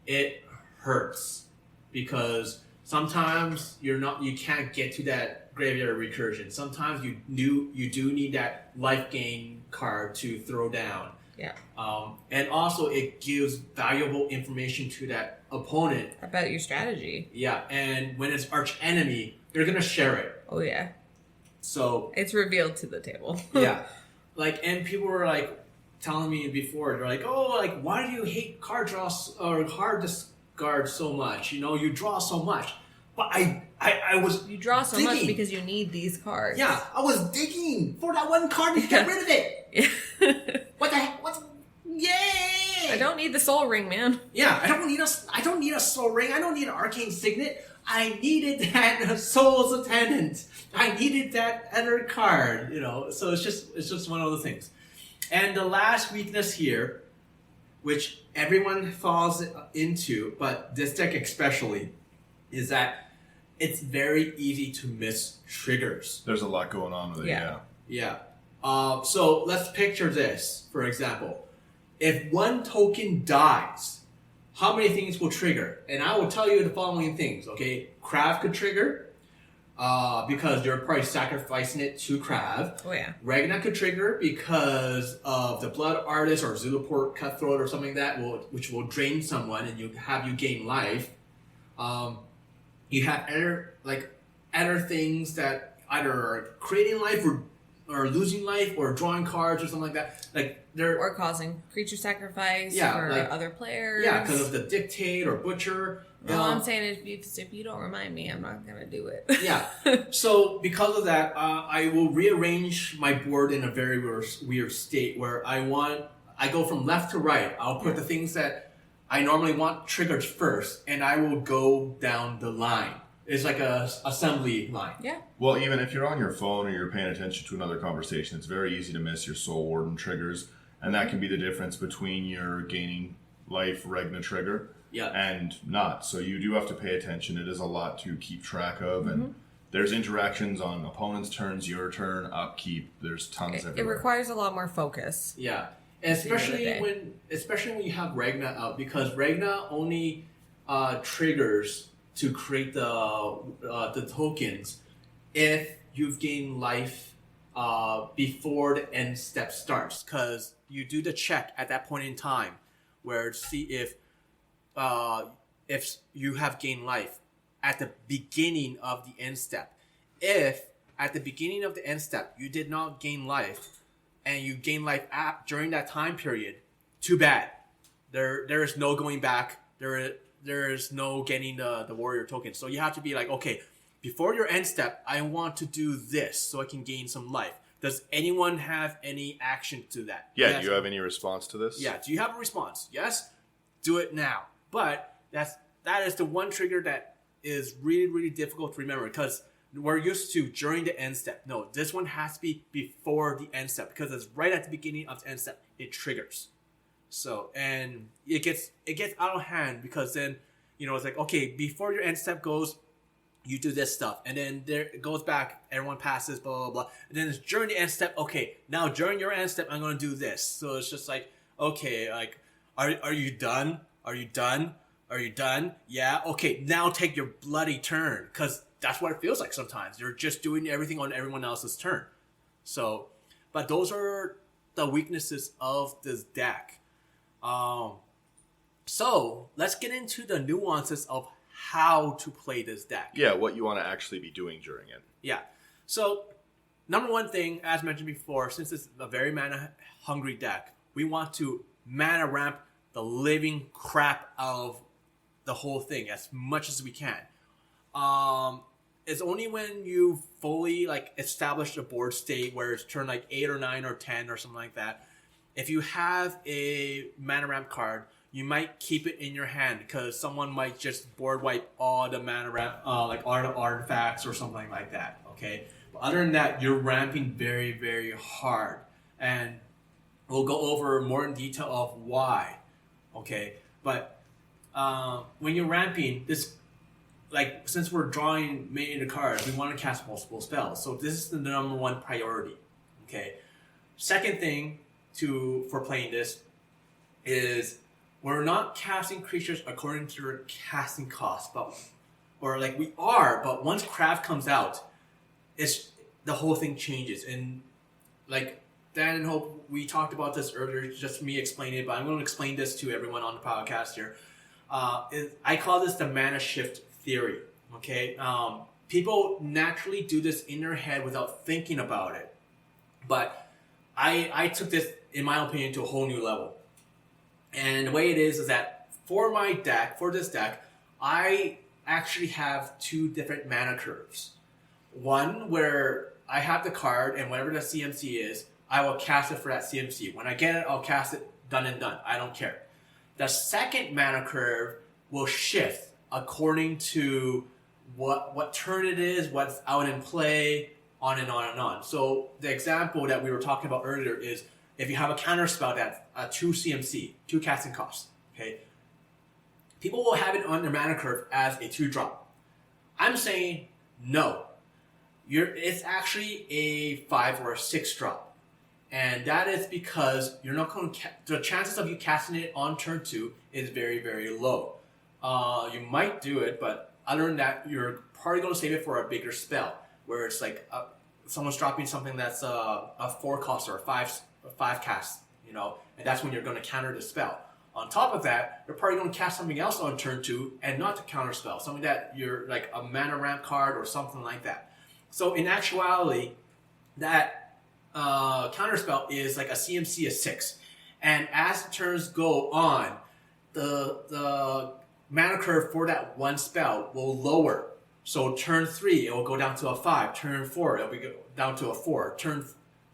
It hurts because sometimes you can't get to that graveyard recursion. Sometimes you do need that life gain card to throw down. Yeah. And also it gives valuable information to that opponent About your strategy. Yeah, and when it's arch enemy, they're gonna share it. Oh yeah. So it's revealed to the table. Yeah, like, and people were like telling me before, they're like, oh, like, why do you hate card draws or card discard so much? You draw so much. But I was You draw so digging. much because you need these cards. Yeah, I was digging for that one card to get rid of it. What the heck? Yay! I don't need the soul ring, man. Yeah, I don't need a soul ring. I don't need an arcane signet. I needed that soul's attendant. I needed that other card. So it's just one of the things. And the last weakness here, which everyone falls into, but this deck especially, is that it's very easy to miss triggers. There's a lot going on with it. Yeah. So let's picture this, for example. If one token dies, how many things will trigger? And I will tell you the following things, okay? Krav could trigger, because you're probably sacrificing it to Krav. Oh yeah. Regna could trigger because of the Blood Artist or Zulaport Cutthroat or something which will drain someone and you gain life. You have other things that either are creating life or losing life or drawing cards or something like that. Or causing creature sacrifice for other players. Yeah, because of the Dictate or Butcher. All I'm saying is if you don't remind me, I'm not going to do it. Yeah. So because of that, I will rearrange my board in a very weird state where I go from left to right. I'll put the things that I normally want triggered first, and I will go down the line. It's like a assembly line. Yeah. Well, even if you're on your phone or you're paying attention to another conversation, it's very easy to miss your Soul Warden triggers, and that can be the difference between your gaining life Regna trigger and not. So you do have to pay attention. It is a lot to keep track of, and there's interactions on opponents' turns, your turn, upkeep. There's tons everywhere. It requires a lot more focus. Yeah, especially when you have Regna out, because Regna only triggers to create the tokens if you've gained life before the end step starts, because you do the check at that point in time where to see if you have gained life at the beginning of the end step. If at the beginning of the end step you did not gain life and you gain life during that time period, too bad. There is no going back. There is no getting the warrior token. So you have to be like, okay, before your end step, I want to do this so I can gain some life. Does anyone have any action to that? Yeah, yes. Do you have any response to this? Yeah, do you have a response? Yes? Do it now. But that is the one trigger that is really, really difficult to remember, because we're used to during the end step. No, this one has to be before the end step, because it's right at the beginning of the end step. It triggers. So, and it gets out of hand, because then, it's like, okay, before your end step goes, you do this stuff, and then it goes back, everyone passes, blah, blah, blah. And then it's during the end step, okay, now during your end step, I'm going to do this. So it's just like, okay, like, are you done? Are you done? Are you done? Yeah? Okay, now take your bloody turn, because that's what it feels like sometimes. You're just doing everything on everyone else's turn. So, but those are the weaknesses of this deck. So let's get into the nuances of how to play this deck. Yeah, what you want to actually be doing during it. Yeah. So, number one thing, as mentioned before, since it's a very mana-hungry deck, we want to mana ramp the living crap out of the whole thing as much as we can. It's only when you fully establish a board state where it's turn 8 or 9 or 10 or something like that. If you have a mana ramp card, you might keep it in your hand, because someone might just board wipe all the mana ramp, all the artifacts or something like that. Okay, but other than that, you're ramping very, very hard, and we'll go over more in detail of why. Okay, but when you're ramping this, since we're drawing many of the cards, we want to cast multiple spells. So this is the number one priority. Okay, second thing for playing this is we're not casting creatures according to their casting cost, but once Krav comes out, the whole thing changes. And Dan and Hope, we talked about this earlier, just me explaining it, but I'm going to explain this to everyone on the podcast here. I call this the mana shift theory. Okay, people naturally do this in their head without thinking about it, but I took this, in my opinion, to a whole new level. And the way it is that for this deck, I actually have two different mana curves. One where I have the card, and whatever the CMC is, I will cast it for that CMC. When I get it, I'll cast it, done and done. I don't care. The second mana curve will shift according to what turn it is, what's out in play, on and on and on. So the example that we were talking about earlier is if you have a counter spell that's 2 CMC, 2 casting costs, okay? People will have it on their mana curve as a 2-drop. I'm saying no. It's actually a 5 or a 6-drop. And that is because you're not going to the chances of you casting it on turn 2 is very, very low. You might do it, but other than that, you're probably going to save it for a bigger spell, where it's someone's dropping something that's a 4 cost or a 5 cast, and that's when you're going to counter the spell. On top of that, you're probably going to cast something else on turn 2 and not to counter spell, something that you're like a mana ramp card or something like that. So in actuality, that counter spell is like a CMC of 6, and as the turns go on, the mana curve for that one spell will lower. So turn 3, it will go down to a 5. Turn 4, it will be down to a 4. Turn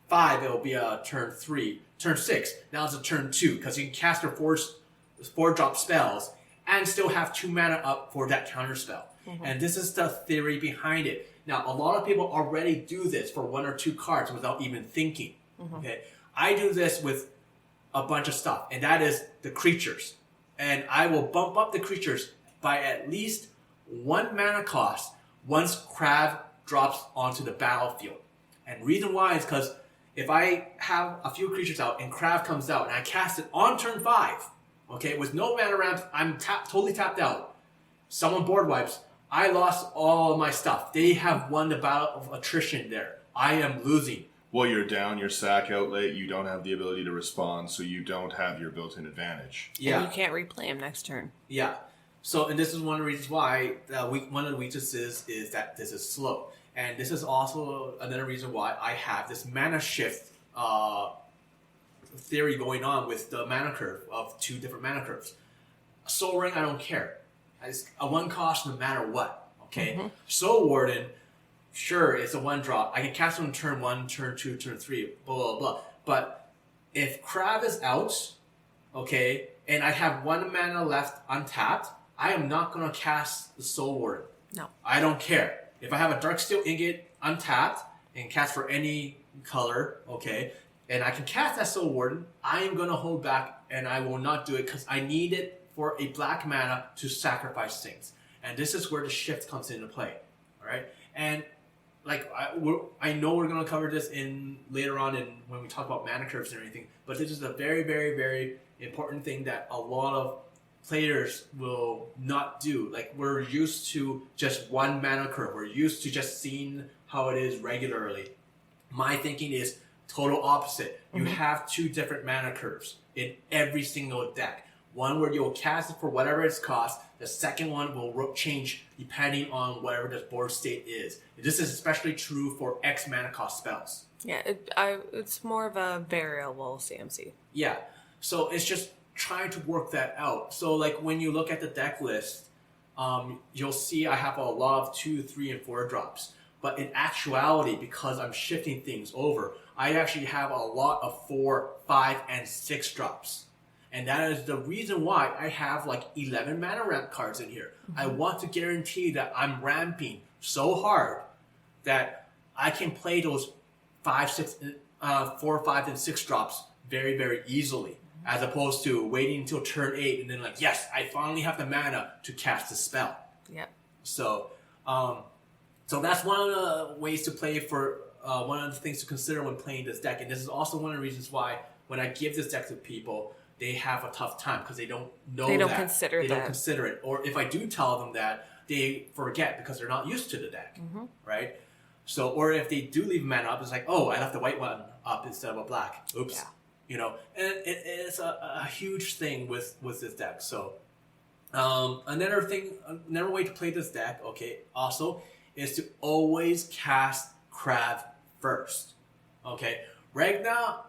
5, it will be a turn 3. Turn 6, now it's a turn 2, because you can cast your 4-drop spells and still have 2 mana up for that counter spell. And this is the theory behind it. Now, a lot of people already do this for 1 or 2 cards without even thinking. Okay, I do this with a bunch of stuff, and that is the creatures. And I will bump up the creatures by at least 1 mana cost once Krav drops onto the battlefield. And reason why is because if I have a few creatures out and Krav comes out and I cast it on turn 5, okay, with no mana ramps, I'm totally tapped out. Someone board wipes. I lost all of my stuff. They have won the battle of attrition there. I am losing. Well, you're down your sack outlet. You don't have the ability to respond, so you don't have your built-in advantage. Yeah. And you can't replay him next turn. Yeah. So, and this is one of the reasons why one of the weaknesses is that this is slow. And this is also another reason why I have this mana shift theory going on with the mana curve of 2 different mana curves. Soul Ring, I don't care. It's a 1 cost no matter what. Okay? Soul Warden, sure, it's a 1 drop. I can cast it on turn 1, turn 2, turn 3, blah, blah, blah. But if Krav is out, okay, and I have 1 mana left untapped, I am not going to cast the Soul Warden. No. I don't care. If I have a Darksteel Ingot untapped and cast for any color, okay, and I can cast that Soul Warden, I am going to hold back and I will not do it because I need it for a black mana to sacrifice things. And this is where the shift comes into play. All right? And like I know we're going to cover this in later on in when we talk about mana curves and everything, but this is a very, very, very important thing that a lot of players will not do. Like, we're used to just 1 mana curve. We're used to just seeing how it is regularly. My thinking is total opposite. You have 2 different mana curves in every single deck. One where you'll cast it for whatever its cost. The second one will change depending on whatever the board state is. This is especially true for X mana cost spells. Yeah, it's more of a variable CMC. Yeah. So it's just trying to work that out. So like when you look at the deck list, you'll see I have a lot of 2, 3, and 4 drops. But in actuality, because I'm shifting things over, I actually have a lot of 4, 5, and 6 drops. And that is the reason why I have like 11 mana ramp cards in here. I want to guarantee that I'm ramping so hard that I can play those 4, 5, and 6 drops very, very easily. As opposed to waiting until turn 8 and then like, yes, I finally have the mana to cast the spell. Yep. So, so that's one of the ways to play for, one of the things to consider when playing this deck. And this is also one of the reasons why when I give this deck to people, they have a tough time because they don't know They don't that. consider They that. don't consider it. Or if I do tell them that, they forget because they're not used to the deck, right? So, or if they do leave a mana up, it's like, oh, I left the white one up instead of a black. Oops. Yeah. You know, and it's a huge thing with this deck. So, another way to play this deck, okay, also, is to always cast Krav first. Okay, Regna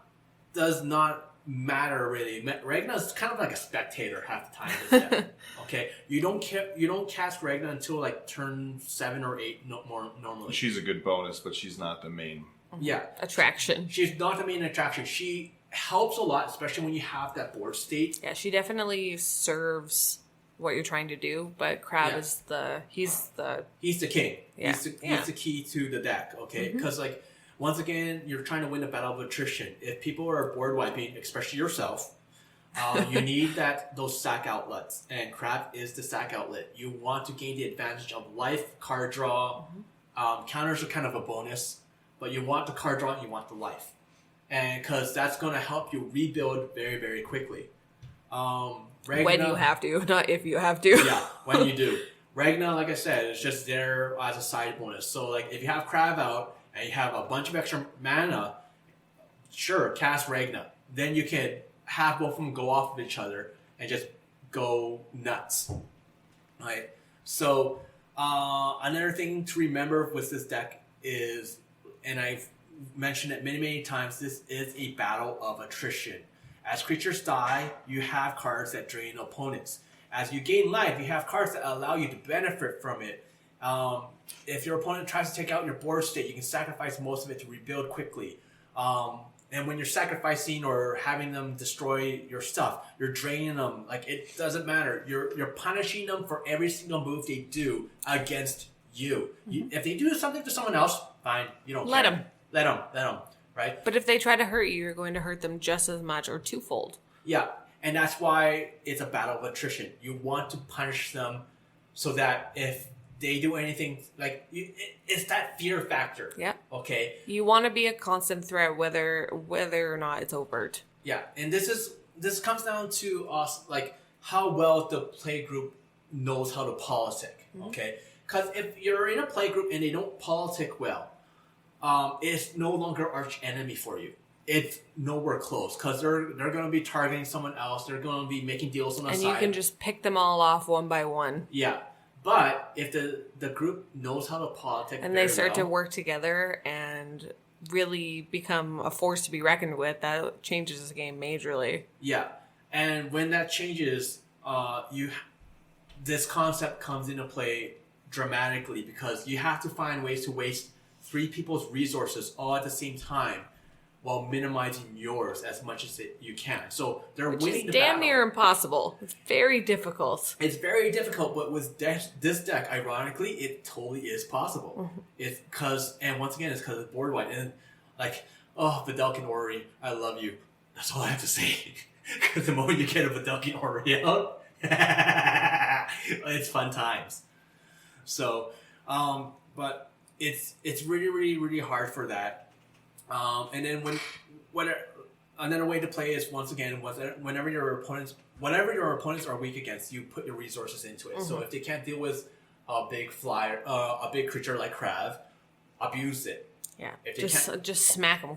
does not matter really. Regna is kind of like a spectator half the time in this deck. Okay, you don't cast Regna until like turn 7 or 8 more normally. She's a good bonus, but she's not the main. Yeah, Attraction. she's not the main attraction. She helps a lot, especially when you have that board state. Yeah, she definitely serves what you're trying to do, but Krav is he's the king. Yeah. He's the key to the deck, okay? Because like once again, you're trying to win the battle of attrition. If people are board wiping, especially yourself, you need those sack outlets, and Krav is the sack outlet. You want to gain the advantage of life, card draw. Counters are kind of a bonus, but you want the card draw and you want the life, and because that's going to help you rebuild very, very quickly. Regna, when you have to, not if you have to. Yeah, when you do. Regna, like I said, is just there as a side bonus. So like if you have Krav out and you have a bunch of extra mana, sure, cast Regna. Then you can have both of them go off of each other and just go nuts. Right? So another thing to remember with this deck is, and I've mentioned it many, many times, this is a battle of attrition. As creatures die, you have cards that drain opponents. As you gain life, you have cards that allow you to benefit from it. If your opponent tries to take out your board state, you can sacrifice most of it to rebuild quickly. And when you're sacrificing or having them destroy your stuff, you're draining them. Like, it doesn't matter. You're punishing them for every single move they do against you. If they do something to someone else, fine. You don't Let care. Let them. Right? But if they try to hurt you, you're going to hurt them just as much or twofold. Yeah. And that's why it's a battle of attrition. You want to punish them so that if they do anything, like, it's that fear factor. Yeah. Okay. You want to be a constant threat, whether or not it's overt. Yeah, and this comes down to us, like, how well the play group knows how to politic. Okay, because if you're in a play group and they don't politic well, it's no longer arch enemy for you. It's nowhere close because they're going to be targeting someone else. They're going to be making deals on the side. And you can just pick them all off one by one. Yeah. But if the group knows how to politic and they start to work together and really become a force to be reckoned with, that changes the game majorly. Yeah. And when that changes, this concept comes into play dramatically because you have to find ways to waste 3 people's resources all at the same time while minimizing yours as much as you can. So they're winning the battle. Damn near impossible. It's very difficult. It's very difficult, but with this deck, ironically, it totally is possible. It's because, and once again, it's because it's board wide. And like, oh, Videlkin Ori, I love you. That's all I have to say. Because the moment you get a Videlkin Ori out, it's fun times. So, but it's really, really, really hard for that. And then another way to play is, once again, whenever your opponents are weak against, you put your resources into it. So if they can't deal with a big flyer, a big creature like Krav, abuse it. Yeah, just smack them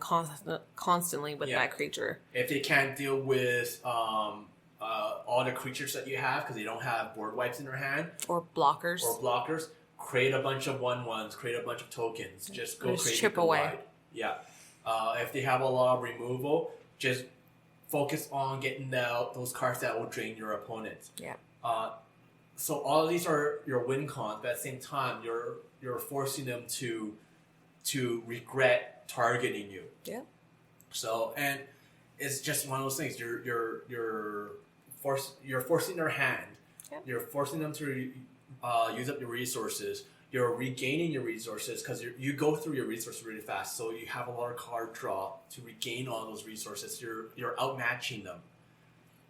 constantly with that creature. If they can't deal with all the creatures that you have because they don't have board wipes in their hand or blockers, create a bunch of 1/1s, create a bunch of tokens. Just go crazy. Chip away. Wide. Yeah. If they have a lot of removal, just focus on getting those cards that will drain your opponent. Yeah. So all of these are your win cons, but at the same time, you're forcing them to regret targeting you. Yeah. So, and it's just one of those things. You're forcing their hand. Yep. You're forcing them to use up your resources. You're regaining your resources because you go through your resources really fast. So you have a lot of card draw to regain all those resources. You're outmatching them.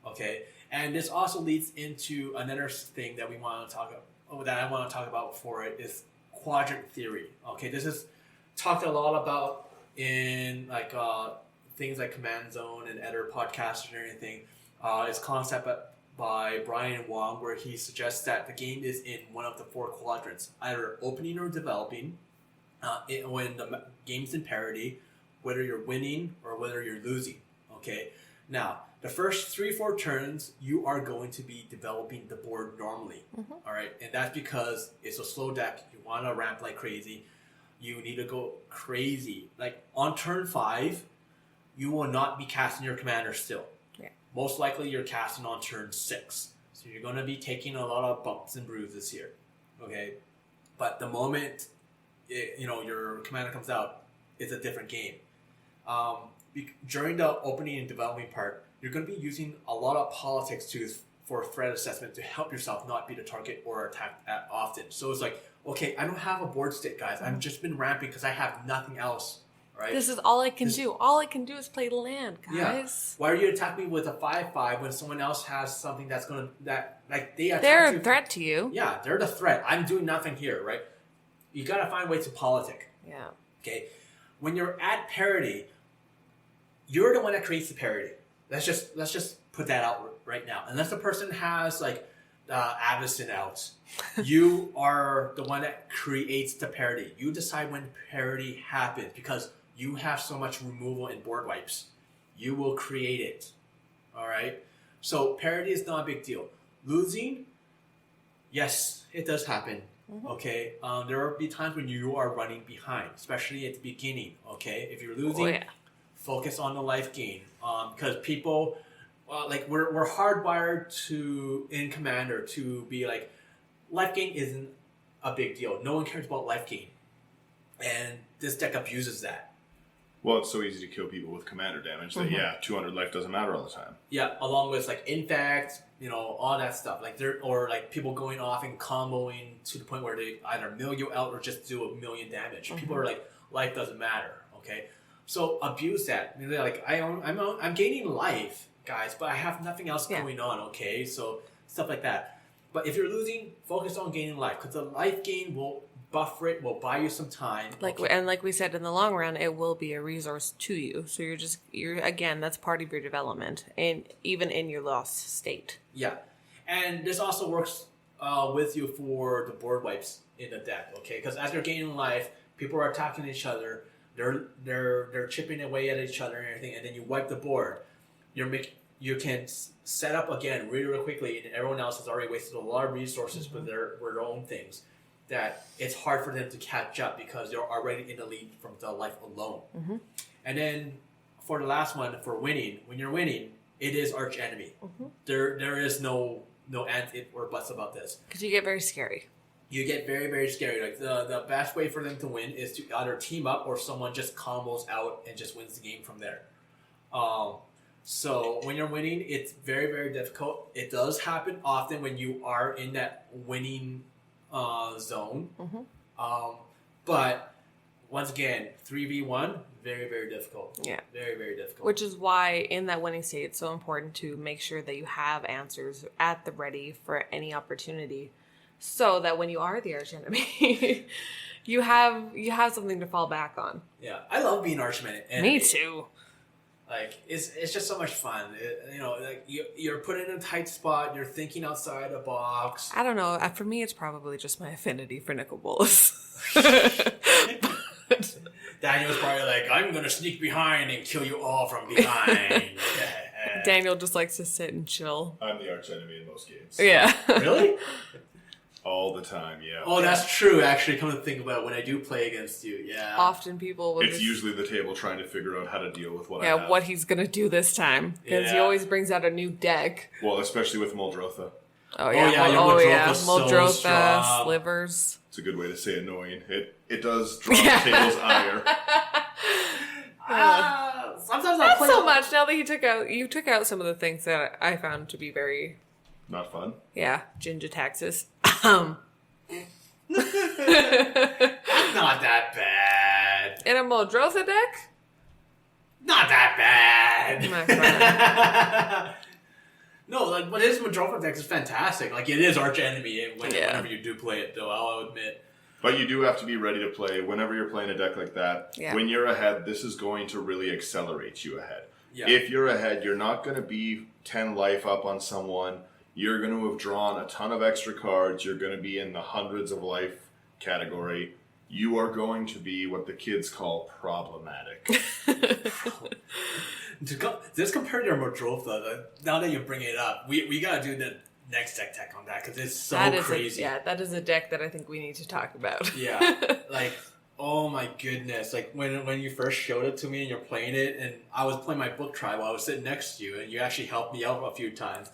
Okay, and this also leads into another thing that I want to talk about for it is quadrant theory. Okay, this is talked a lot about in like things like Command Zone and other podcasts and everything. It's concept by Brian Wong, where he suggests that the game is in one of the 4 quadrants, either opening or developing, when the game's in parity, whether you're winning or whether you're losing. Okay, now the first 3-4 turns, you are going to be developing the board normally. All right, and that's because it's a slow deck. You want to ramp like crazy. You need to go crazy. Like on turn 5, you will not be casting your commander still. Most likely you're casting on turn 6. So you're going to be taking a lot of bumps and bruises here. Okay? But the moment your commander comes out, it's a different game. During the opening and developing part, you're going to be using a lot of politics for threat assessment to help yourself not be the target or attacked often. So it's like, okay, I don't have a board state, guys. I've just been ramping because I have nothing else. Right? This is all I can do. All I can do is play land, guys. Yeah. Why are you attacking me with a 5/5 when someone else has something that's they're a threat to you? Yeah, they're the threat. I'm doing nothing here, right? You gotta find ways to politic. Yeah. Okay. When you're at parity, you're the one that creates the parity. Let's just put that out right now. Unless the person has like Avacyn out, you are the one that creates the parity. You decide when parity happens because you have so much removal and board wipes. You will create it. All right? So parity is not a big deal. Losing, yes, it does happen. Okay? There will be times when you are running behind, especially at the beginning. Okay? If you're losing, focus on the life gain. Because people, we're hardwired in Commander to be like, life gain isn't a big deal. No one cares about life gain. And this deck abuses that. Well, it's so easy to kill people with commander damage that 200 life doesn't matter all the time. Yeah, along with like infect, all that stuff. Like or like people going off and comboing to the point where they either mill you out or just do 1,000,000 damage. People are like, life doesn't matter. Okay, so abuse that. They're like, I'm gaining life, guys, but I have nothing else going on. Okay, so stuff like that. But if you're losing, focus on gaining life, because the life gain will buffer it, will buy you some time. And like we said, in the long run, it will be a resource to you. So you're again, that's part of your development, and even in your lost state. Yeah, and this also works with you for the board wipes in the deck. Okay, because as you're gaining life, people are attacking each other. They're chipping away at each other and everything, and then you wipe the board. You can set up again really, really quickly, and everyone else has already wasted a lot of resources with their own things. That it's hard for them to catch up because they're already in the lead from the life alone. Mm-hmm. And then for the last one, for winning, when you're winning, it is arch enemy. Mm-hmm. There is no ands or buts about this. Because you get very scary. You get very, very scary. Like the best way for them to win is to either team up or someone just combos out and just wins the game from there. So when you're winning, it's very, very difficult. It does happen often when you are in that winning zone. Mm-hmm. But once again, 3v1, very, very difficult. Yeah. Very, very difficult. Which is why in that winning state, it's so important to make sure that you have answers at the ready for any opportunity, so that when you are the arch enemy, you have something to fall back on. Yeah. I love being arch enemy. Me too. Like, it's just so much fun. Like you're put in a tight spot. You're thinking outside the box. I don't know. For me, it's probably just my affinity for nickel bullets. Daniel's probably like, I'm going to sneak behind and kill you all from behind. Daniel just likes to sit and chill. I'm the arch enemy in most games. Yeah. Really? All the time, yeah. Oh, that's true, actually, come to think about it, when I do play against you, yeah. Often people will It's usually the table trying to figure out how to deal with what I have. what he's going to do this time. Because he always brings out a new deck. Well, especially with Muldrotha. Oh, yeah. Muldrotha, so slivers. It's a good way to say annoying. It does draw the table's ire. Sometimes Not so much, now that you took out some of the things that I found to be very... Not fun. Yeah, ginger taxes. That's not that bad. In a Muldrotha deck? Not that bad. My friend. No, like, but his Muldrotha deck is fantastic. Like, it is arch enemy whenever you do play it, though, I'll admit. But you do have to be ready to play whenever you're playing a deck like that. Yeah. When you're ahead, this is going to really accelerate you ahead. Yeah. If you're ahead, you're not going to be 10 life up on someone. You're going to have drawn a ton of extra cards. You're going to be in the hundreds of life category. You are going to be what the kids call problematic. This compared to Muldrotha, now that you bring it up, we got to do the next deck tech on that because it's so crazy. That is a deck that I think we need to talk about. Yeah, like, oh my goodness. Like, when you first showed it to me and you're playing it, and I was playing my book trial while I was sitting next to you, and you actually helped me out a few times.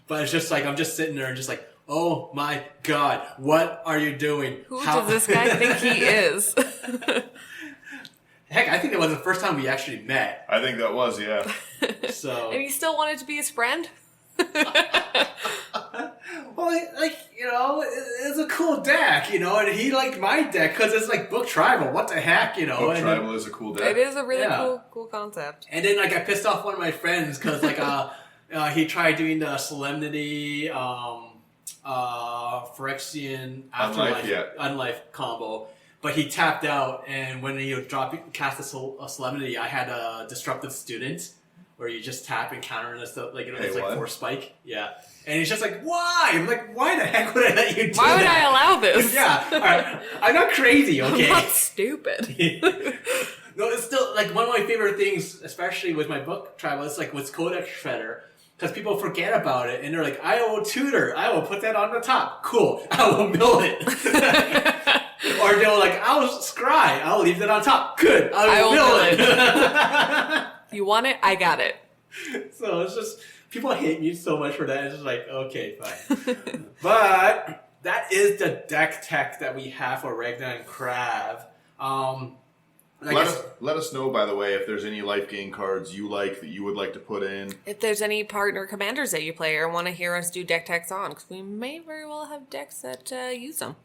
But it's just like, I'm just sitting there and just like, oh my God, what are you doing? Who does this guy think he is? Heck, I think that was the first time we actually met. I think that was, yeah. So. And he still wanted to be his friend? Well, like, it's a cool deck, and he liked my deck because it's like book tribal. What the heck, Book tribal is a cool deck. It is a really cool concept. And then, like, I pissed off one of my friends because, like, he tried doing the Solemnity, Phyrexian Afterlife, Unlife combo, but he tapped out, and when he would cast a Solemnity, I had a Disruptive Student, where you just tap and counter and stuff, like, it's like 4 spike. Yeah. And he's just like, why? I'm like, why the heck would I let you do that? Why would I allow this? Yeah. All right. I'm not crazy, okay? I'm not stupid. No, it's still, like, one of my favorite things, especially with my book travel, it's like with Codex Shredder, because people forget about it, and they're like, I will tutor. I will put that on the top. Cool. I will mill it. Or they'll like, I'll scry. I'll leave that on top. Good. I will mill it. You want it? I got it. So it's just, people hate me so much for that. It's just like, okay, fine. But that is the deck tech that we have for Regna and Krav. Let us know, by the way, if there's any life gain cards you like that you would like to put in. If there's any partner commanders that you play or want to hear us do deck techs on, because we may very well have decks that use them.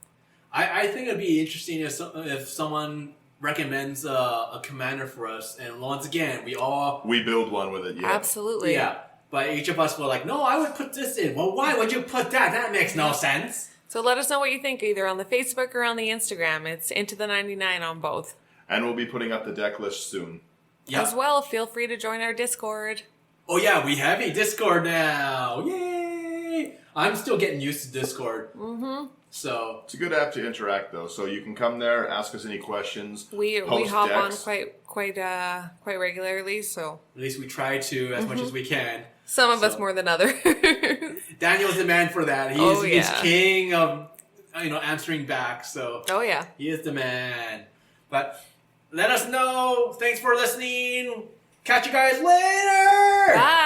I think it'd be interesting if someone recommends a commander for us, and once again, we build one with it. Yeah, absolutely. Yeah, but each of us were like, no, I would put this in. Well, why would you put that? That makes no sense. So let us know what you think, either on the Facebook or on the Instagram. It's Into the 99 on both. And we'll be putting up the deck list soon. Yep. As well, feel free to join our Discord. Oh yeah, we have a Discord now. Yay! I'm still getting used to Discord. Mm-hmm. So it's a good app to interact, though. So you can come there, ask us any questions. We hop on quite regularly. So at least we try to as much as we can. Some of us more than others. Daniel's the man for that. He's king of answering back. So he is the man. But let us know. Thanks for listening. Catch you guys later. Bye.